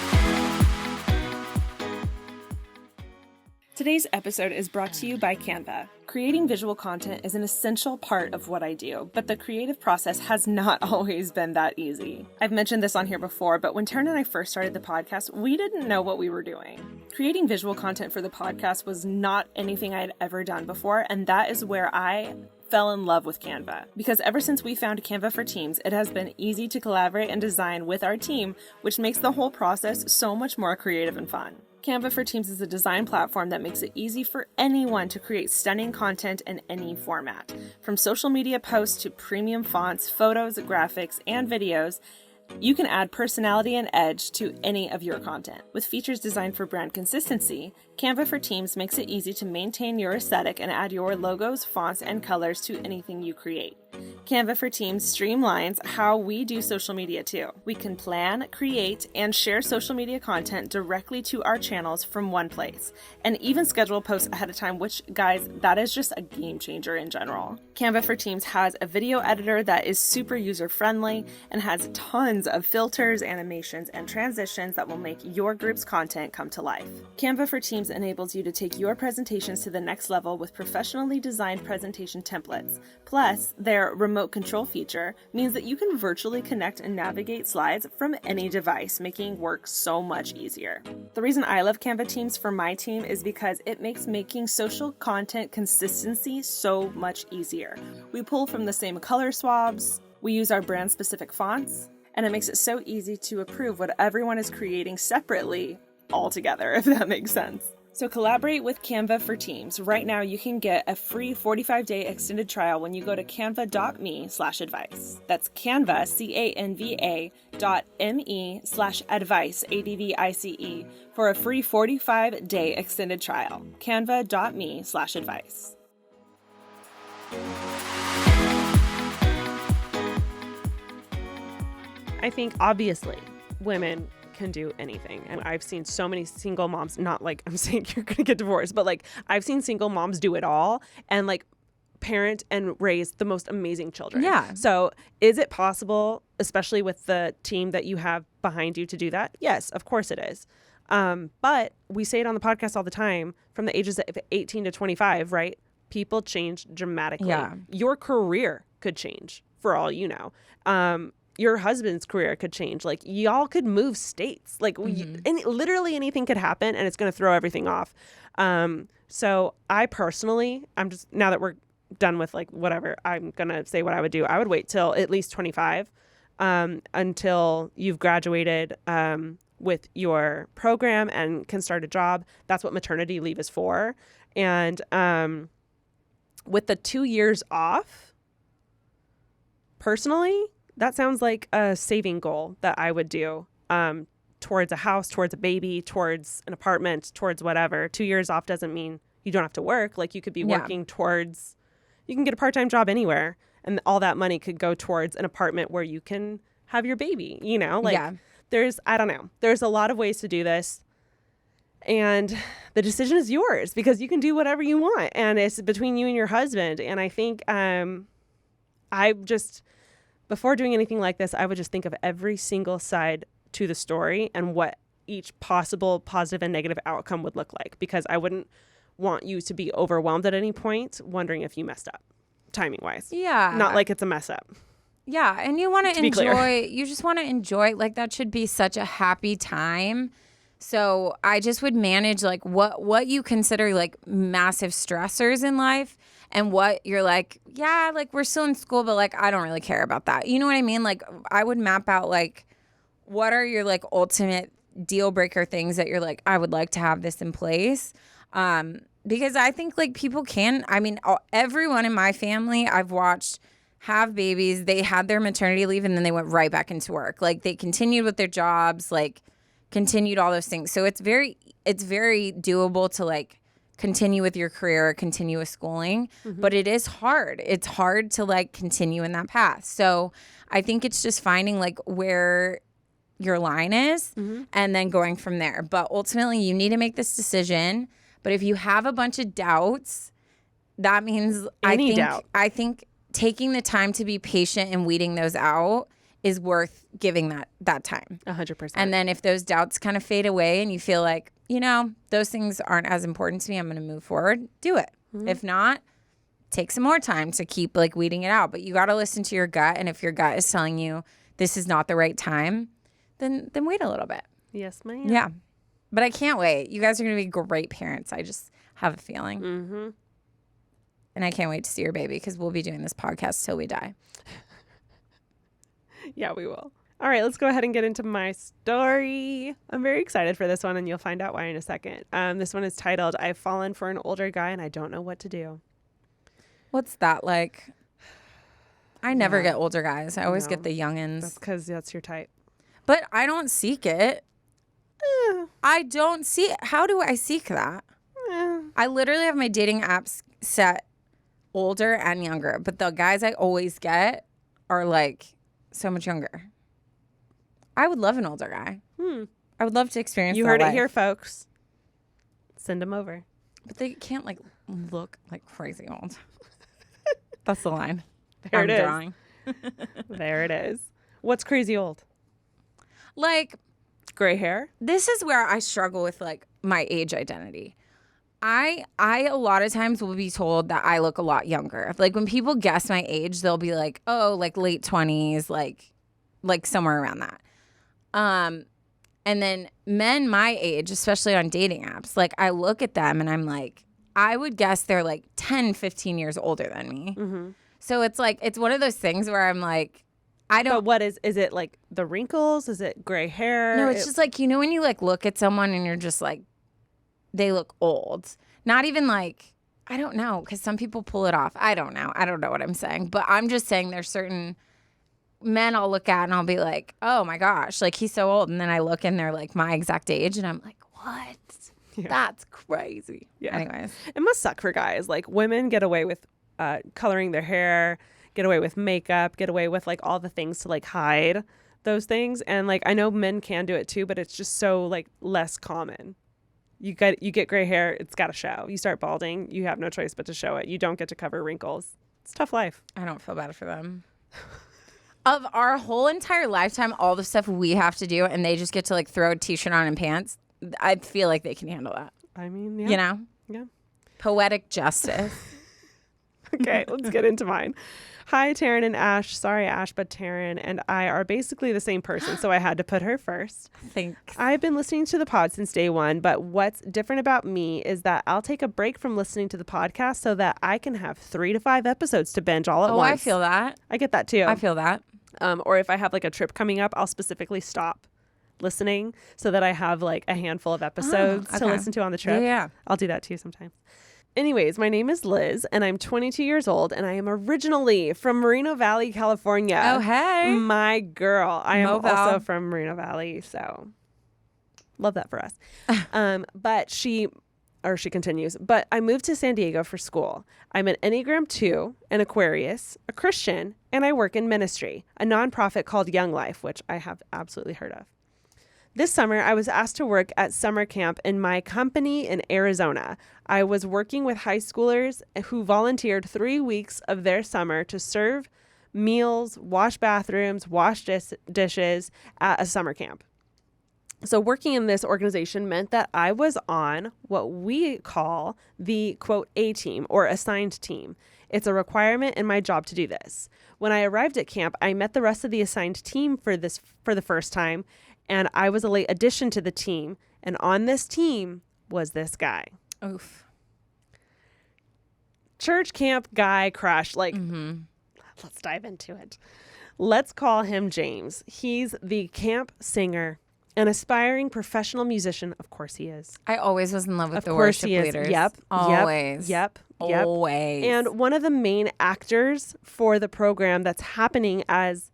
Today's episode is brought to you by Canva. Creating visual content is an essential part of what I do, but the creative process has not always been that easy. I've mentioned this on here before, but when Taryne and I first started the podcast, we didn't know what we were doing. Creating visual content for the podcast was not anything I had ever done before, and that is where I fell in love with Canva. Because ever since we found Canva for Teams, it has been easy to collaborate and design with our team, which makes the whole process so much more creative and fun. Canva for Teams is a design platform that makes it easy for anyone to create stunning content in any format. From social media posts to premium fonts, photos, graphics, and videos, you can add personality and edge to any of your content. With features designed for brand consistency, Canva for Teams makes it easy to maintain your aesthetic and add your logos, fonts, and colors to anything you create. Canva for Teams streamlines how we do social media too. We can plan, create, and share social media content directly to our channels from one place, and even schedule posts ahead of time, which, guys, that is just a game changer in general. Canva for Teams has a video editor that is super user-friendly and has tons of filters, animations, and transitions that will make your group's content come to life. Canva for Teams enables you to take your presentations to the next level with professionally designed presentation templates. Plus, their remote control feature means that you can virtually connect and navigate slides from any device, making work so much easier. The reason I love Canva Teams for my team is because it makes making social content consistency so much easier. We pull from the same color swabs, we use our brand-specific fonts, and it makes it so easy to approve what everyone is creating separately all together, if that makes sense. So collaborate with Canva for Teams. Right now you can get a free 45-day extended trial when you go to canva.me/advice. That's Canva, CANVA.me/advice, ADVICE, for a free 45-day extended trial. Canva.me/advice. I think obviously women can do anything. And I've seen so many single moms, not like I'm saying you're going to get divorced, but like I've seen single moms do it all and like parent and raise the most amazing children. Yeah. So is it possible, especially with the team that you have behind you, to do that? Yes, of course it is. But we say it on the podcast all the time, from the ages of 18 to 25, right? People change dramatically. Yeah. Your career could change for all you know. Your husband's career could change. Like y'all could move states. Like literally anything could happen, and it's going to throw everything off. So I personally, I'm just, now that we're done with like whatever, I'm going to say what I would do. I would wait till at least 25 until you've graduated with your program and can start a job. That's what maternity leave is for. And with the 2 years off, personally, that sounds like a saving goal that I would do towards a house, towards a baby, towards an apartment, towards whatever. 2 years off doesn't mean you don't have to work. Like you could be working towards, you can get a part-time job anywhere, and all that money could go towards an apartment where you can have your baby, you know? Like there's, I don't know, there's a lot of ways to do this. And the decision is yours because you can do whatever you want. And it's between you and your husband. And I think before doing anything like this, I would just think of every single side to the story and what each possible positive and negative outcome would look like, because I wouldn't want you to be overwhelmed at any point wondering if you messed up timing wise. Yeah. Not like it's a mess up. Yeah. And you want to enjoy, you just want to enjoy, like that should be such a happy time. So I just would manage like what you consider like massive stressors in life, and what you're like, yeah, like we're still in school, but like I don't really care about that. You know what I mean? Like I would map out like what are your like ultimate deal breaker things that you're like, I would like to have this in place. Because I think like people can, I mean, everyone in my family I've watched have babies. They had their maternity leave and then they went right back into work. Like they continued with their jobs, like continued all those things. So it's very doable to like continue with your career or continue with schooling, but it is hard. It's hard to like continue in that path. So I think it's just finding like where your line is and then going from there. But ultimately you need to make this decision. But if you have a bunch of doubts, that means I think taking the time to be patient and weeding those out is worth giving that time. 100%. And then if those doubts kind of fade away and you feel like, those things aren't as important to me, I'm going to move forward, do it. If not, take some more time to keep like weeding it out. But you got to listen to your gut. And if your gut is telling you this is not the right time, then wait a little bit. Yes, ma'am. Yeah. But I can't wait. You guys are going to be great parents. I just have a feeling. Mm-hmm. And I can't wait to see your baby because we'll be doing this podcast till we die. Yeah, we will. All right, let's go ahead and get into my story. I'm very excited for this one, and you'll find out why in a second. This one is titled, I've Fallen for an Older Guy and I Don't Know What to Do. What's that like? I never get older guys. I always get the youngins. That's because that's your type. But I don't seek it. I don't see it. How do I seek that? I literally have my dating apps set older and younger, but the guys I always get are like so much younger. I would love an older guy. I would love to experience You that heard life. it here, folks. Send them over. But they can't like look like crazy old. That's the line. There I'm it is. drawing. There it is. What's crazy old? Like, Gray hair? this is where I struggle with like my age identity. I a lot of times will be told that I look a lot younger. Like when people guess my age, they'll be like, "Oh, like late 20s, like somewhere around that." And then men my age, especially on dating apps, like I look at them and I'm like, I would guess they're like 10, 15 years older than me. Mm-hmm. So it's like, it's one of those things where I'm like, I don't. But what is it like the wrinkles? Is it gray hair? No, it's just like, when you like look at someone and you're just like, they look old. Not even like, I don't know, because some people pull it off. I don't know. I don't know what I'm saying. But I'm just saying there's certain men I'll look at and I'll be like, oh my gosh, like he's so old. And then I look and they're like my exact age and I'm like, what? Yeah. That's crazy. Yeah. Anyways. It must suck for guys. Like women get away with coloring their hair, get away with makeup, get away with like all the things to like hide those things. And like I know men can do it too, but it's just so like less common. You get gray hair, it's got to show. You start balding, you have no choice but to show it. You don't get to cover wrinkles. It's a tough life. I don't feel bad for them. Of our whole entire lifetime, all the stuff we have to do, and they just get to like throw a t-shirt on and pants, I feel like they can handle that. I mean, yeah. You know? Yeah. Poetic justice. Okay, let's get into mine. Hi, Taryne and Ash. Sorry, Ash, but Taryne and I are basically the same person, so I had to put her first. Thanks. I've been listening to the pod since day one, but what's different about me is that I'll take a break from listening to the podcast so that I can have 3 to 5 episodes to binge all at once. I feel that. I get that too. I feel that. Or if I have like a trip coming up, I'll specifically stop listening so that I have like a handful of episodes to listen to on the trip. Yeah. I'll do that too sometimes. Anyways, my name is Liz and I'm 22 years old and I am originally from Moreno Valley, California. Oh, hey. My girl. I am Moval. also from Moreno Valley, so love that for us. But she continues, but I moved to San Diego for school. I'm an Enneagram 2, an Aquarius, a Christian, and I work in ministry, a nonprofit called Young Life, which I have absolutely heard of. This summer, I was asked to work at summer camp in my company in Arizona. I was working with high schoolers who volunteered 3 weeks of their summer to serve meals, wash bathrooms, wash dishes at a summer camp. So working in this organization meant that I was on what we call the, quote, A team or assigned team. It's a requirement in my job to do this. When I arrived at camp, I met the rest of the assigned team for the first time, and I was a late addition to the team. And on this team was this guy. Oof. Church camp guy crush. Like, Let's dive into it. Let's call him James. He's the camp singer. An aspiring professional musician. Of course he is. I always was in love with Of the course worship he is. leaders. Yep. Always. Yep. Always. And one of the main actors for the program that's happening as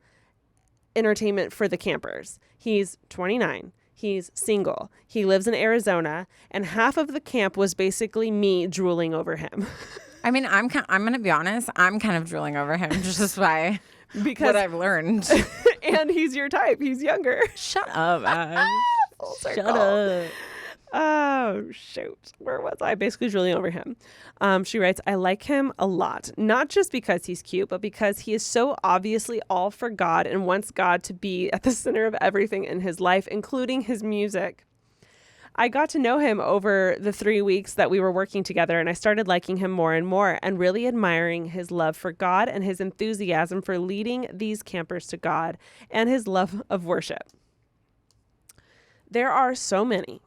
entertainment for the campers. He's 29. He's single. He lives in Arizona. And half of the camp was basically me drooling over him. I mean, I'm going to be honest. I'm kind of drooling over him just by because what I've learned. And he's your type. He's younger. Shut up, Ash. Full Shut circle. up. Oh, shoot. Where was I? Basically drooling over him. She writes, I like him a lot, not just because he's cute, but because he is so obviously all for God and wants God to be at the center of everything in his life, including his music. I got to know him over the 3 weeks that we were working together, and I started liking him more and more and really admiring his love for God and his enthusiasm for leading these campers to God and his love of worship. There are so many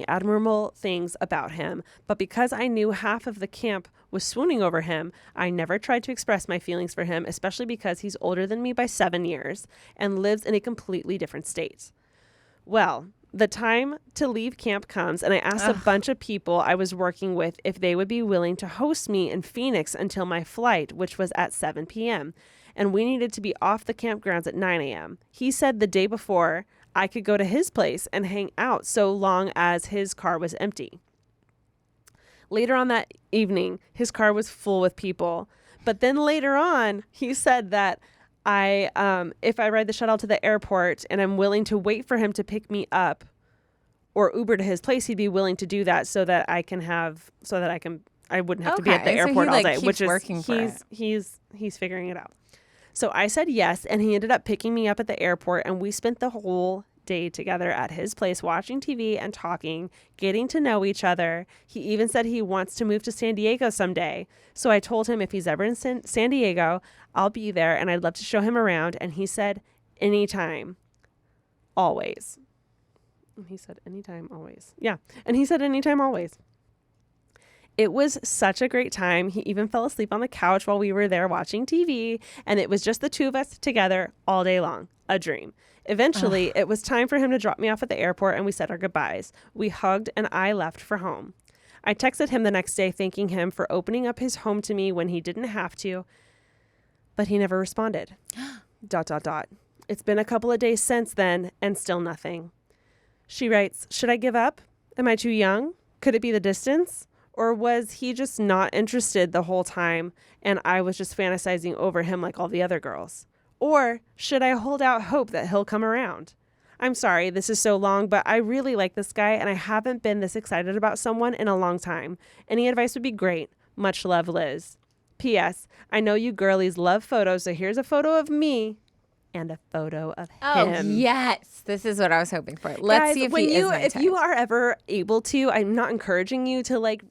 admirable things about him, but because I knew half of the camp was swooning over him, I never tried to express my feelings for him, especially because he's older than me by 7 years and lives in a completely different state. Well, the time to leave camp comes, and I asked a bunch of people I was working with if they would be willing to host me in Phoenix until my flight, which was at 7 p.m., and we needed to be off the campgrounds at 9 a.m. He said the day before I could go to his place and hang out so long as his car was empty. Later on that evening, his car was full with people. But then later on, he said that if I ride the shuttle to the airport and I'm willing to wait for him to pick me up or Uber to his place, he'd be willing to do that so that I wouldn't have to be at the airport all day, which is he's figuring it out. So I said yes, and he ended up picking me up at the airport, and we spent the whole day together at his place watching TV and talking, getting to know each other. He even said he wants to move to San Diego someday. So I told him if he's ever in San Diego, I'll be there, and I'd love to show him around. And he said, anytime, always. And he said, anytime, always. Yeah. And he said, anytime, always. It was such a great time. He even fell asleep on the couch while we were there watching TV, and it was just the two of us together all day long. A dream. Eventually, it was time for him to drop me off at the airport, and we said our goodbyes. We hugged, and I left for home. I texted him the next day thanking him for opening up his home to me when he didn't have to, but he never responded. ... It's been a couple of days since then, and still nothing. She writes, should I give up? Am I too young? Could it be the distance? Or was he just not interested the whole time and I was just fantasizing over him like all the other girls? Or should I hold out hope that he'll come around? I'm sorry, this is so long, but I really like this guy and I haven't been this excited about someone in a long time. Any advice would be great. Much love, Liz. P.S. I know you girlies love photos, so here's a photo of me and a photo of him. Oh, yes. This is what I was hoping for. Let's see if he is my type. If you are ever able to, I'm not encouraging you to like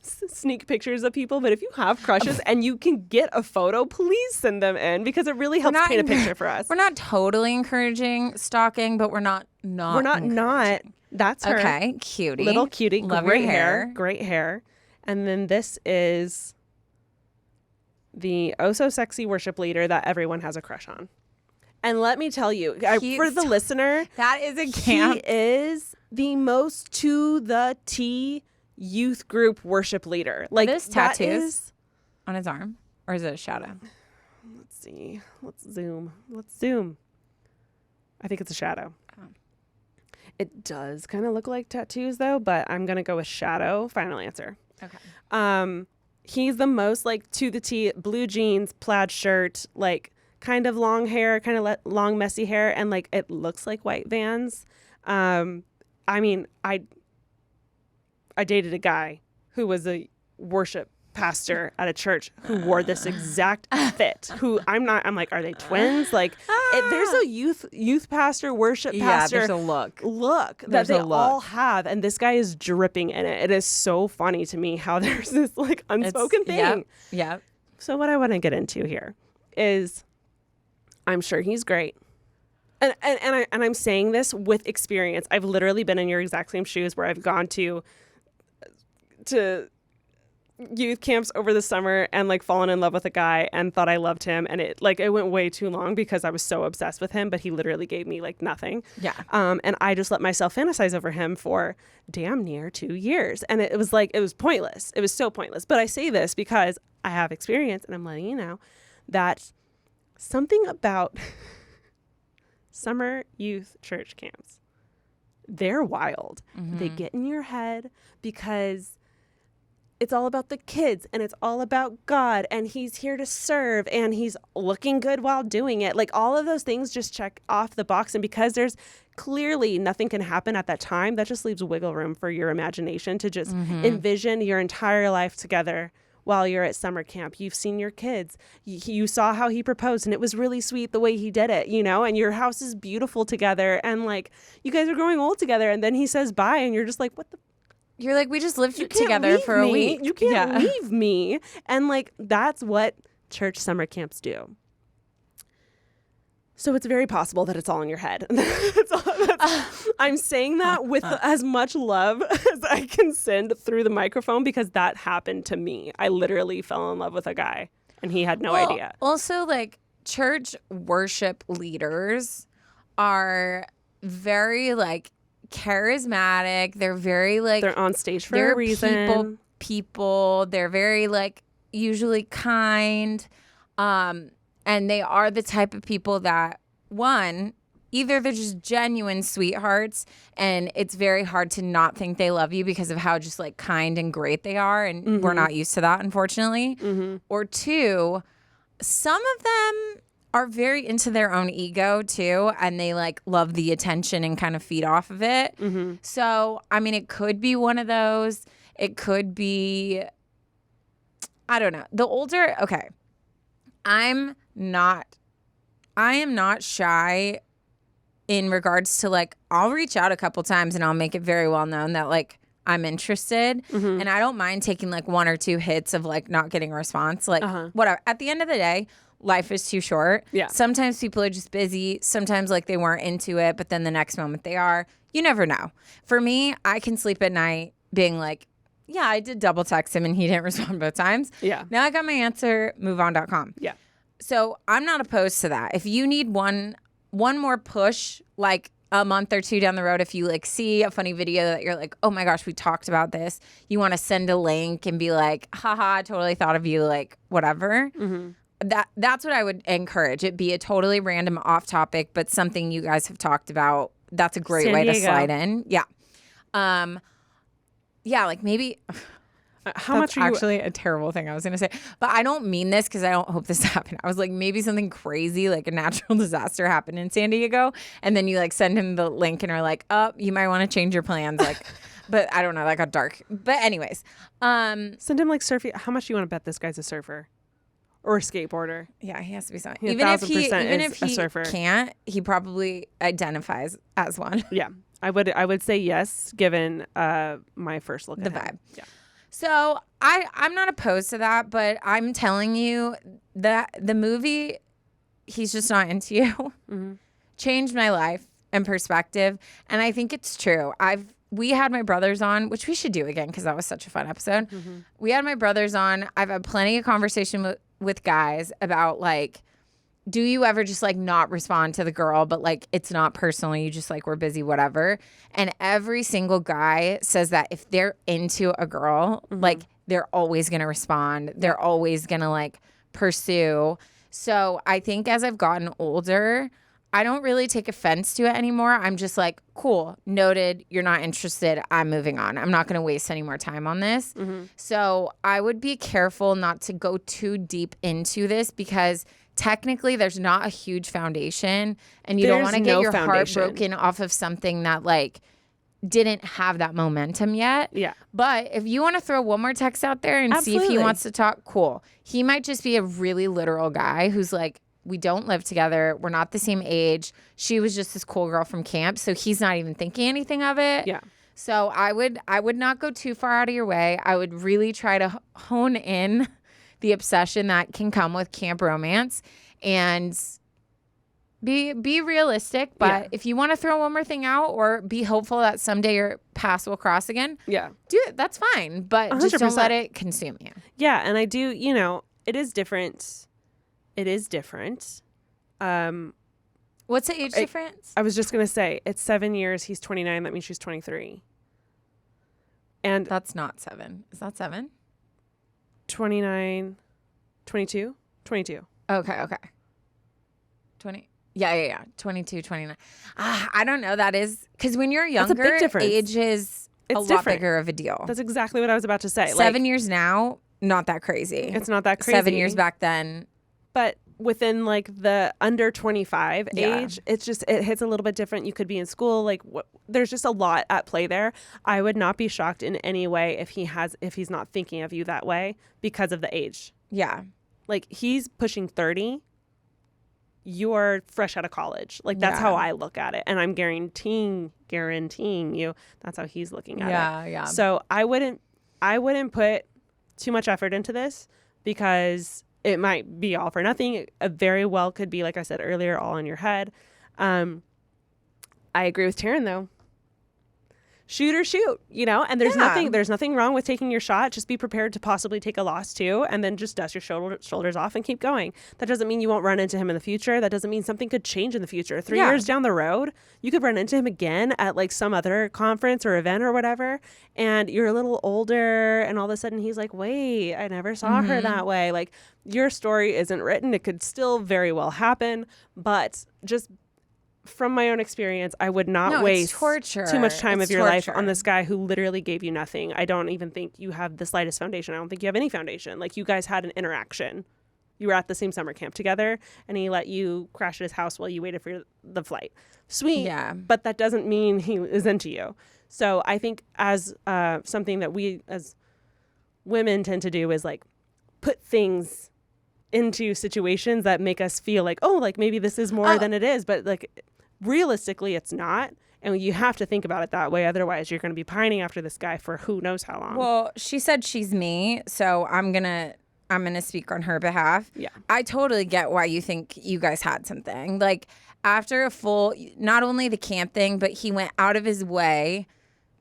sneak pictures of people, but if you have crushes and you can get a photo, please send them in because it really helps paint a picture for us. We're not totally encouraging stalking, but we're not. That's her. Okay, cutie. Little cutie. Love great your hair. Great hair. And then this is the so sexy worship leader that everyone has a crush on. And let me tell you, for the listener, that is a camp. He is the most to the T youth group worship leader. Like, this tattoos on his arm, or is it a shadow? Let's see. Let's zoom. I think it's a shadow. Oh. It does kind of look like tattoos though, but I'm gonna go with shadow. Final answer. Okay. He's the most like to the T, blue jeans, plaid shirt, like kind of long hair, kind of long messy hair, and like it looks like white Vans. I mean, I dated a guy who was a worship pastor at a church who wore this exact fit. I'm like, are they twins? Like, there's a youth pastor, worship pastor. Yeah, there's a look that they all have, and this guy is dripping in it. It is so funny to me how there's this like unspoken thing. Yep. So what I want to get into here is, I'm sure he's great. And I'm saying this with experience. I've literally been in your exact same shoes where I've gone to youth camps over the summer and like fallen in love with a guy and thought I loved him, and it went way too long because I was so obsessed with him, but he literally gave me like nothing. Yeah. And I just let myself fantasize over him for damn near 2 years, and it was pointless. It was so pointless. But I say this because I have experience, and I'm letting you know that something about summer youth church camps, they're wild. Mm-hmm. They get in your head because it's all about the kids and it's all about God and he's here to serve and he's looking good while doing it. Like all of those things just check off the box. And because there's clearly nothing can happen at that time, that just leaves wiggle room for your imagination to just envision your entire life together while you're at summer camp. You've seen your kids. You saw how he proposed, and it was really sweet the way he did it, you know, and your house is beautiful together, and like you guys are growing old together, and then he says bye, and you're just like, what the? You're like, we just lived together for a week. You can't leave me. And like, that's what church summer camps do. So it's very possible that it's all in your head. I'm saying that with as much love as I can send through the microphone, because that happened to me. I literally fell in love with a guy and he had no idea. Also, like, church worship leaders are very like charismatic. They're very like, they're on stage for a reason. People. They're very like usually kind. And they are the type of people that, one, either they're just genuine sweethearts and it's very hard to not think they love you because of how just like kind and great they are. And we're not used to that, unfortunately. Or two, some of them are very into their own ego too. And they like love the attention and kind of feed off of it. So, I mean, it could be one of those. It could be, I don't know. Okay. I am not shy in regards to like, I'll reach out a couple times and I'll make it very well known that like I'm interested. And I don't mind taking like 1 or 2 hits of like not getting a response. Like whatever. At the end of the day, life is too short. Yeah. Sometimes people are just busy. Sometimes like they weren't into it, but then the next moment they are. You never know. For me, I can sleep at night being like, yeah, I did double text him and he didn't respond both times. Yeah. Now I got my answer, moveon.com. Yeah. So I'm not opposed to that. If you need one more push, like a month or 2 down the road, if you like see a funny video that you're like, oh my gosh, we talked about this. You want to send a link and be like, haha, I totally thought of you, like whatever. That's what I would encourage. It be a totally random off topic, but something you guys have talked about. That's a great way to slide in. Yeah. Yeah, like maybe how much are you actually a terrible thing I was going to say. But I don't mean this because I don't hope this happened. I was like, maybe something crazy like a natural disaster happened in San Diego and then you like send him the link and are like, "Oh, you might want to change your plans." Like but I don't know, that got dark. But anyways, send him like surfing. How much do you want to bet this guy's a surfer? Or a skateboarder? Yeah, he has to be something. Even if he can't, he probably identifies as one. Yeah. I would say yes, given my first look at the vibe. Yeah. So I'm not opposed to that, but I'm telling you that the movie, He's Just Not Into You, changed my life and perspective, and I think it's true. We had my brothers on, which we should do again because that was such a fun episode. We had my brothers on. I've had plenty of conversation with guys about like, do you ever just like not respond to the girl, but like it's not personal, you just like we're busy, whatever. And every single guy says that if they're into a girl, like they're always gonna respond. They're always gonna like pursue. So I think as I've gotten older, I don't really take offense to it anymore. I'm just like, cool, noted, you're not interested, I'm moving on. I'm not gonna waste any more time on this. So I would be careful not to go too deep into this because technically there's not a huge foundation and you don't want to get your heart broken off of something that like didn't have that momentum yet. Yeah. But if you want to throw one more text out there and see if he wants to talk, cool. He might just be a really literal guy who's like, we don't live together. We're not the same age. She was just this cool girl from camp. So he's not even thinking anything of it. Yeah. So I would not go too far out of your way. I would really try to hone in the obsession that can come with camp romance and be realistic. But if you want to throw one more thing out or be hopeful that someday your paths will cross again, do it. That's fine. But 100%. Just don't let it consume you. Yeah. And I do, it is different. It is different. What's the age difference? I was just going to say, it's 7 years. He's 29. That means she's 23. And that's not 7. Is that 7? 29, 22. Okay. 20. Yeah. 22, 29. I don't know. That is because when you're younger, age is a lot bigger of a deal. That's exactly what I was about to say. 7 years now, not that crazy. It's not that crazy. 7 years back then. But within like the under 25 Yeah. age, it hits a little bit different. You could be in school, like there's just a lot at play there. I would not be shocked in any way if he's not thinking of you that way because of the age. Yeah. Like he's pushing 30. You're fresh out of college. Like that's how I look at it. And I'm guaranteeing you that's how he's looking at it. Yeah. So I wouldn't put too much effort into this because it might be all for nothing. It very well could be, like I said earlier, all in your head. I agree with Taryne though. Shoot or shoot, and there's nothing wrong with taking your shot. Just be prepared to possibly take a loss too, and then just dust your shoulders off and keep going. That doesn't mean you won't run into him in the future. That doesn't mean something could change in the future. 3 years down the road, you could run into him again at like some other conference or event or whatever, and you're a little older, and all of a sudden he's like, wait, I never saw her that way. Like your story isn't written. It could still very well happen, but just from my own experience, I would not waste too much time of your life on this guy who literally gave you nothing. I don't even think you have the slightest foundation. I don't think you have any foundation. Like you guys had an interaction. You were at the same summer camp together and he let you crash at his house while you waited for the flight. Sweet. Yeah. But that doesn't mean he is into you. So I think as something that we as women tend to do is like put things into situations that make us feel like, oh, like maybe this is more than it is. But like realistically, it's not. And you have to think about it that way. Otherwise, you're going to be pining after this guy for who knows how long. Well, she said she's me, so I'm gonna speak on her behalf. Yeah. I totally get why you think you guys had something. Like after a full, not only the camp thing, but he went out of his way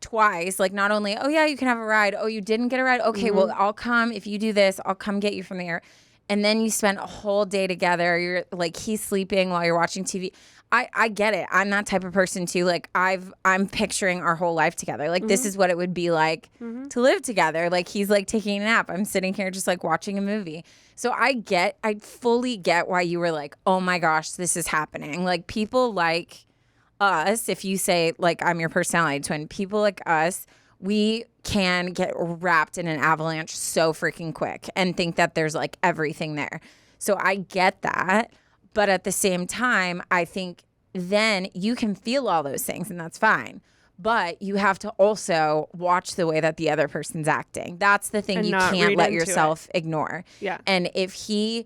twice. Like not only, oh yeah, you can have a ride. Oh, you didn't get a ride? Okay, well, I'll come. If you do this, I'll come get you from there. And then you spent a whole day together. You're like, he's sleeping while you're watching TV. I get it. I'm that type of person too. Like I'm picturing our whole life together. Like this is what it would be like to live together. Like he's like taking a nap. I'm sitting here just like watching a movie. So I fully get why you were like, oh my gosh, this is happening. Like people like us, if you say like I'm your personality twin, people like us, we can get wrapped in an avalanche so freaking quick and think that there's like everything there. So I get that. But at the same time, I think then you can feel all those things and that's fine. But you have to also watch the way that the other person's acting. That's the thing, you can't let yourself ignore. Yeah. And if he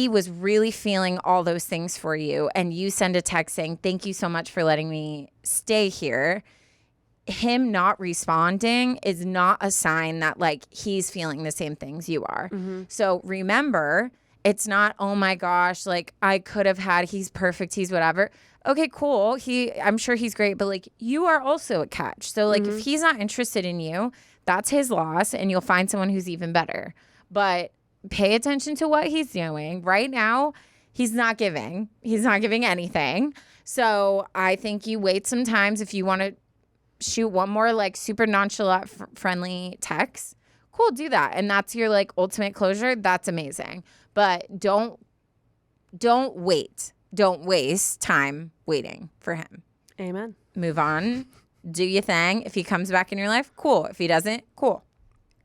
was really feeling all those things for you and you send a text saying, thank you so much for letting me stay here, him not responding is not a sign that like he's feeling the same things you are. So remember, it's not, oh my gosh, like I could have had, he's perfect, he's whatever. Okay, cool. I'm sure he's great, but like you are also a catch. So like if he's not interested in you, that's his loss and you'll find someone who's even better. But pay attention to what he's doing. Right now, he's not giving anything. So I think you wait sometimes if you want to shoot one more like super nonchalant friendly text. Cool, do that. And that's your like ultimate closure. That's amazing. But don't wait. Don't waste time waiting for him. Amen. Move on. Do your thing. If he comes back in your life, cool. If he doesn't, cool.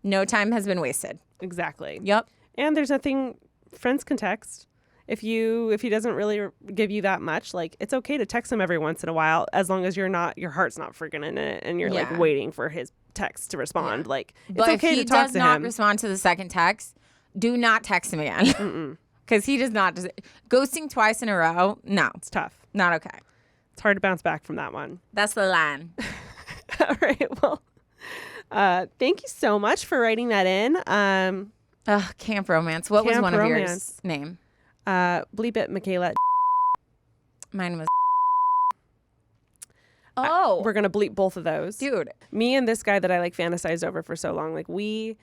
No time has been wasted. Exactly. Yep. And there's nothing, friends can text. If he doesn't really give you that much, like it's okay to text him every once in a while, as long as your heart's not freaking in it and you're like waiting for his text to respond. Yeah. Like it's okay to talk to him. But if he does not respond to the second text, do not text him again. Because he does not. Ghosting twice in a row, no. It's tough. Not okay. It's hard to bounce back from that one. That's the line. All right. Well, thank you so much for writing that in. Camp romance. What was one of yours name? Bleep it, Michaela. Mine was. Oh. We're going to bleep both of those. Dude. Me and this guy that I like fantasized over for so long. Like we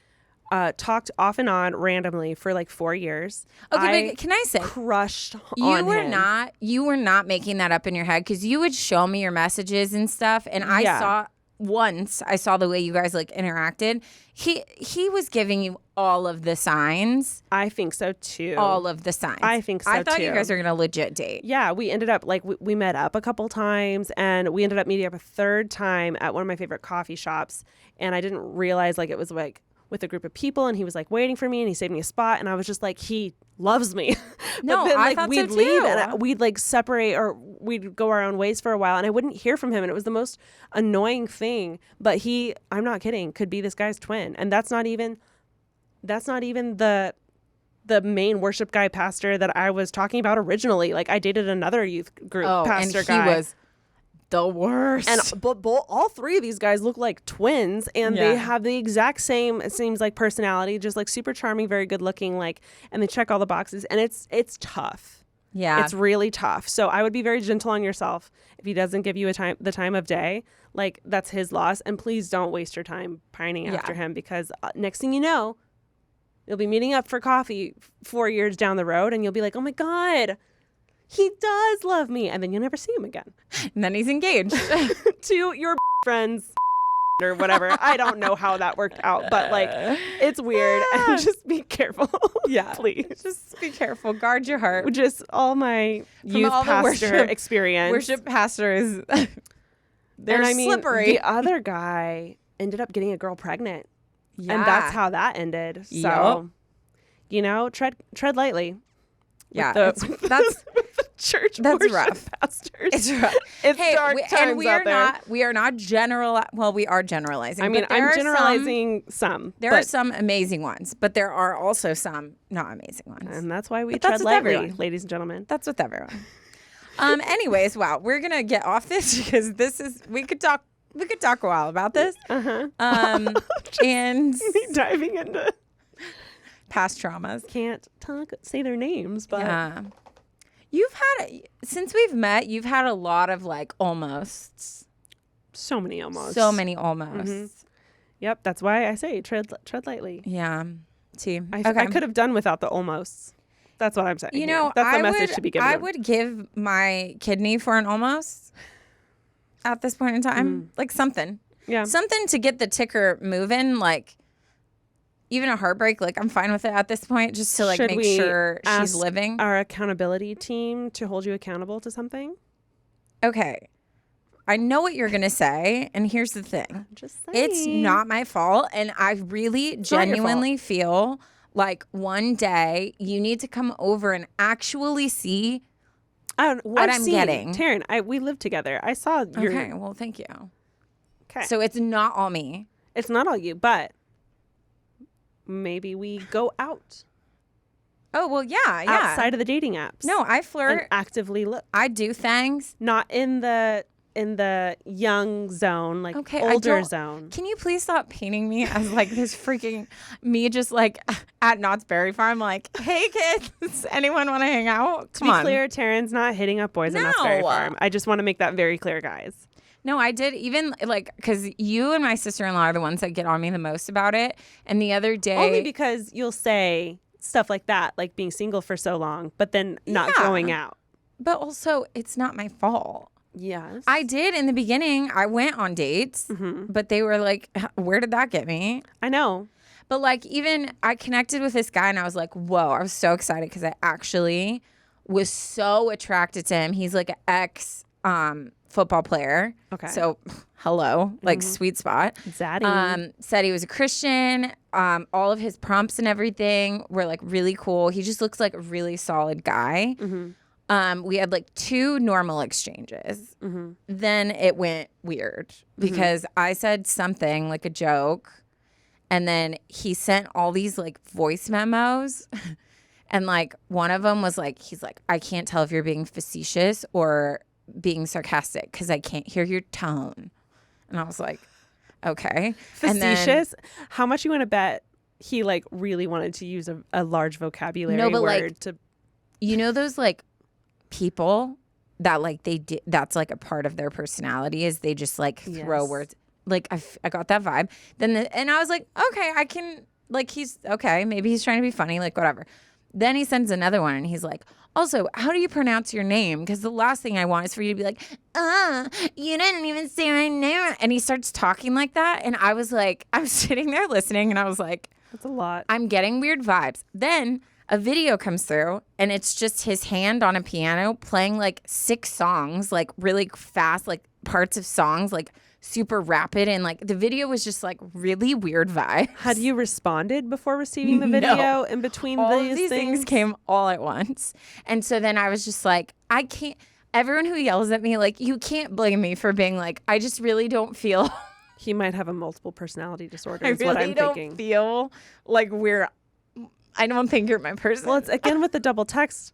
talked off and on randomly for like 4 years. Okay, but can I say, crushed on him. You were not making that up in your head because you would show me your messages and stuff, and I saw the way you guys like interacted. He was giving you all of the signs. I think so too. All of the signs. I think so too. I thought you guys were gonna legit date. Yeah, we ended up like we met up a couple times, and we ended up meeting up a third time at one of my favorite coffee shops. And I didn't realize like it was like with a group of people, and he was like waiting for me, and he saved me a spot, and I was just like, he loves me. No, but then, I like, thought we'd so leave too. and we'd like separate, or we'd go our own ways for a while, and I wouldn't hear from him, and it was the most annoying thing. But I'm not kidding, could be this guy's twin, and that's not even the main worship guy pastor that I was talking about originally. Like, I dated another youth group pastor and guy. he was the worst. And but all three of these guys look like twins, and they have the exact same, it seems like, personality, just like super charming, very good looking, like, and they check all the boxes, and it's tough. Yeah. It's really tough. So I would be very gentle on yourself. If he doesn't give you the time of day, like, that's his loss, and please don't waste your time pining after him, because next thing you know, you'll be meeting up for coffee 4 years down the road, and you'll be like, oh my God, he does love me. And then you'll never see him again. And then he's engaged. To your friends or whatever. I don't know how that worked out, but like, it's weird. And just be careful. Yeah. Please. Just be careful. Guard your heart. Just all my youth all the pastor experience. Worship pastor is they're and I mean, slippery. the other guy ended up getting a girl pregnant. Yeah. And that's how that ended. So, you know, tread lightly. Yeah. That's church that's worship rough. pastors. It's rough. It's dark times and we out are there. not. We are not well, we are generalizing. I mean, but there I'm are generalizing some. There are some amazing ones, but there are also some not amazing ones. And that's why we But tread that's with lightly, everyone. ladies and gentlemen. That's with everyone. Anyways, wow, we're gonna get off this because we could talk a while about this. And Diving into past traumas. can't say their names, but Yeah. Since we've met, you've had a lot of like almosts. so many almost. So many almosts. Mhm. Yep, that's why I say tread lightly. Yeah. See, I could have done without the almosts. That's what I'm saying. You know, that's the message to be given. I would give my kidney for an almost at this point in time. Like something. Yeah. Something to get the ticker moving, like even a heartbreak, like I'm fine with it at this point, just to like Should make we sure she's ask living. our accountability team to hold you accountable to something? Okay. I know what you're going to say, and here's the thing. Just saying. It's not my fault, and I really genuinely feel like one day you need to come over and actually see what I'm getting. Taryne, we lived together. I saw your... Okay, well, thank you. Okay. So it's not all me. It's not all you, but maybe we go out. Oh, well, yeah. Outside of the dating apps. No, I And flirt. actively look. I do things. Not in the young zone, like older zone. Can you please stop painting me as like this freaking me just like at Knott's Berry Farm, like, hey kids, anyone want to hang out? To be clear, Taryne's not hitting up boys at Knott's Berry Farm. I just want to make that very clear, guys. No, I did even like because you and my sister-in-law are the ones that get on me the most about it. And the other day, only because you'll say stuff like that, like being single for so long, but then not going out. But also, it's not my fault. Yes. I did in the beginning. I went on dates, but they were like, where did that get me? I know. But like even I connected with this guy and I was like, whoa, I was so excited because I actually was so attracted to him. He's like an ex football player. Okay. So hello, like sweet spot. Zaddy. Said he was a Christian. All of his prompts and everything were like really cool. He just looks like a really solid guy. We had like 2 normal exchanges. Then it went weird because I said something like a joke, and then he sent all these like voice memos. And like one of them was like, he's like, I can't tell if you're being facetious or being sarcastic because I can't hear your tone. And I was like, okay. Facetious? How much you want to bet he like really wanted to use a large vocabulary No, but word like, to... You know those like people that like that's like a part of their personality is they just like throw words. Like I got that vibe. And I was like, okay, I can like he's okay. Maybe he's trying to be funny, like whatever. Then he sends another one and he's like, also, how do you pronounce your name? Because the last thing I want is for you to be like, you didn't even say my name. And he starts talking like that. And I was like, I'm sitting there listening and I was like, that's a lot. I'm getting weird vibes. Then a video comes through and it's just his hand on a piano playing like 6 songs, like really fast, like parts of songs, like super rapid. And like the video was just like really weird vibes. Had you responded before receiving the video No. in between All these of these things came all at once. And so then I was just like, I can't, everyone who yells at me, like, you can't blame me for being like, I just really don't feel. He might have a multiple personality disorder. I Is what I'm don't thinking. feel like I don't think you're my person. Well, it's again with the double text,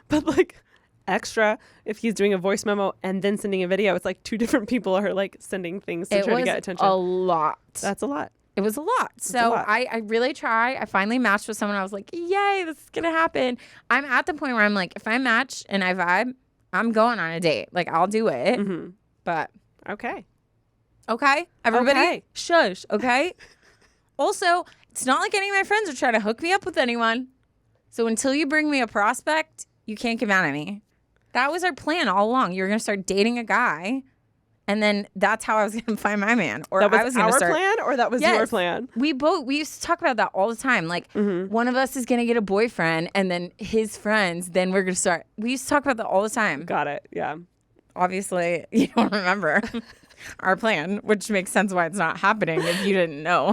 but like extra. If he's doing a voice memo and then sending a video, it's like two different people are like sending things to try to get attention. A lot. That's a lot. It was a lot. So I really try. I finally matched with someone. I was like, yay, this is going to happen. I'm at the point where I'm like, if I match and I vibe, I'm going on a date. Like, I'll do it. Mm-hmm. But. Okay. Okay. Everybody. Okay. Shush. Okay. Also, it's not like any of my friends are trying to hook me up with anyone. So until you bring me a prospect, you can't get mad at me. That was our plan all along. You were going to start dating a guy. And then that's how I was going to find my man. Or That was I was going to our start. plan, or that was your plan? We used to talk about that all the time. Like, one of us is going to get a boyfriend, and then his friends, then we're going to start. We used to talk about that all the time. Got it. Yeah. Obviously, you don't remember our plan, which makes sense why it's not happening if you didn't know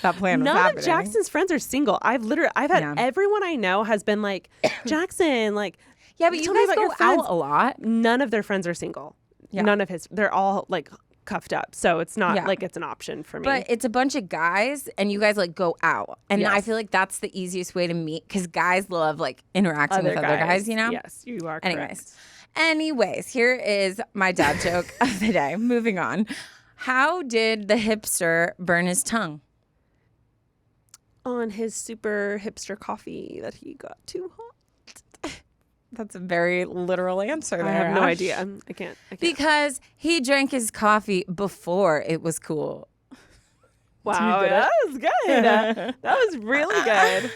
that plan was None happening. of Jackson's friends are single. I've had everyone I know has been like, Jackson, like, yeah, but you tell me guys about your go friends. out a lot. None of their friends are single. Yeah. None of they're all like cuffed up. So it's not Yeah. like it's an option for me. But it's a bunch of guys, and you guys like go out, and Yes. I feel like that's the easiest way to meet because guys love like interacting with other guys. You know? Yes, you are correct. Anyways, here is my dad joke of the day. Moving on. How did the hipster burn his tongue? On his super hipster coffee that he got too hot. That's a very literal answer there. I have no Ash. idea. I can't. Because he drank his coffee before it was cool. Wow, Did that was good. That was really good.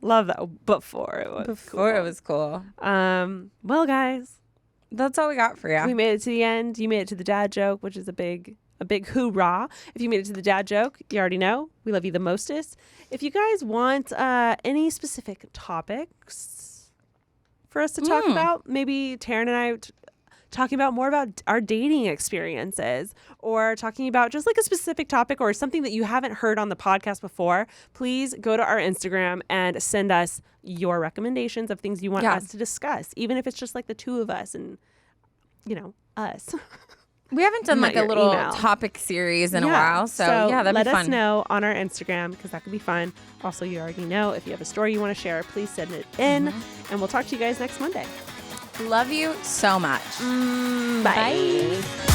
Love that. Before it was Before it was cool. Well, guys, That's all we got for you. we made it to the end. You made it to the dad joke, which is a big hoorah. If you made it to the dad joke, you already know we love you the mostest. If you guys want any specific topics for us to talk about, maybe Taryne and I talking about more about our dating experiences, or talking about just like a specific topic or something that you haven't heard on the podcast before, please go to our Instagram and send us your recommendations of things you want us to discuss, even if it's just like the two of us and, you know, us. We haven't done like a your little email. topic series in a while. So yeah, that'd let be fun. us know on our Instagram because that could be fun. Also, you already know if you have a story you want to share, please send it in, and we'll talk to you guys next Monday. Love you so much. Bye.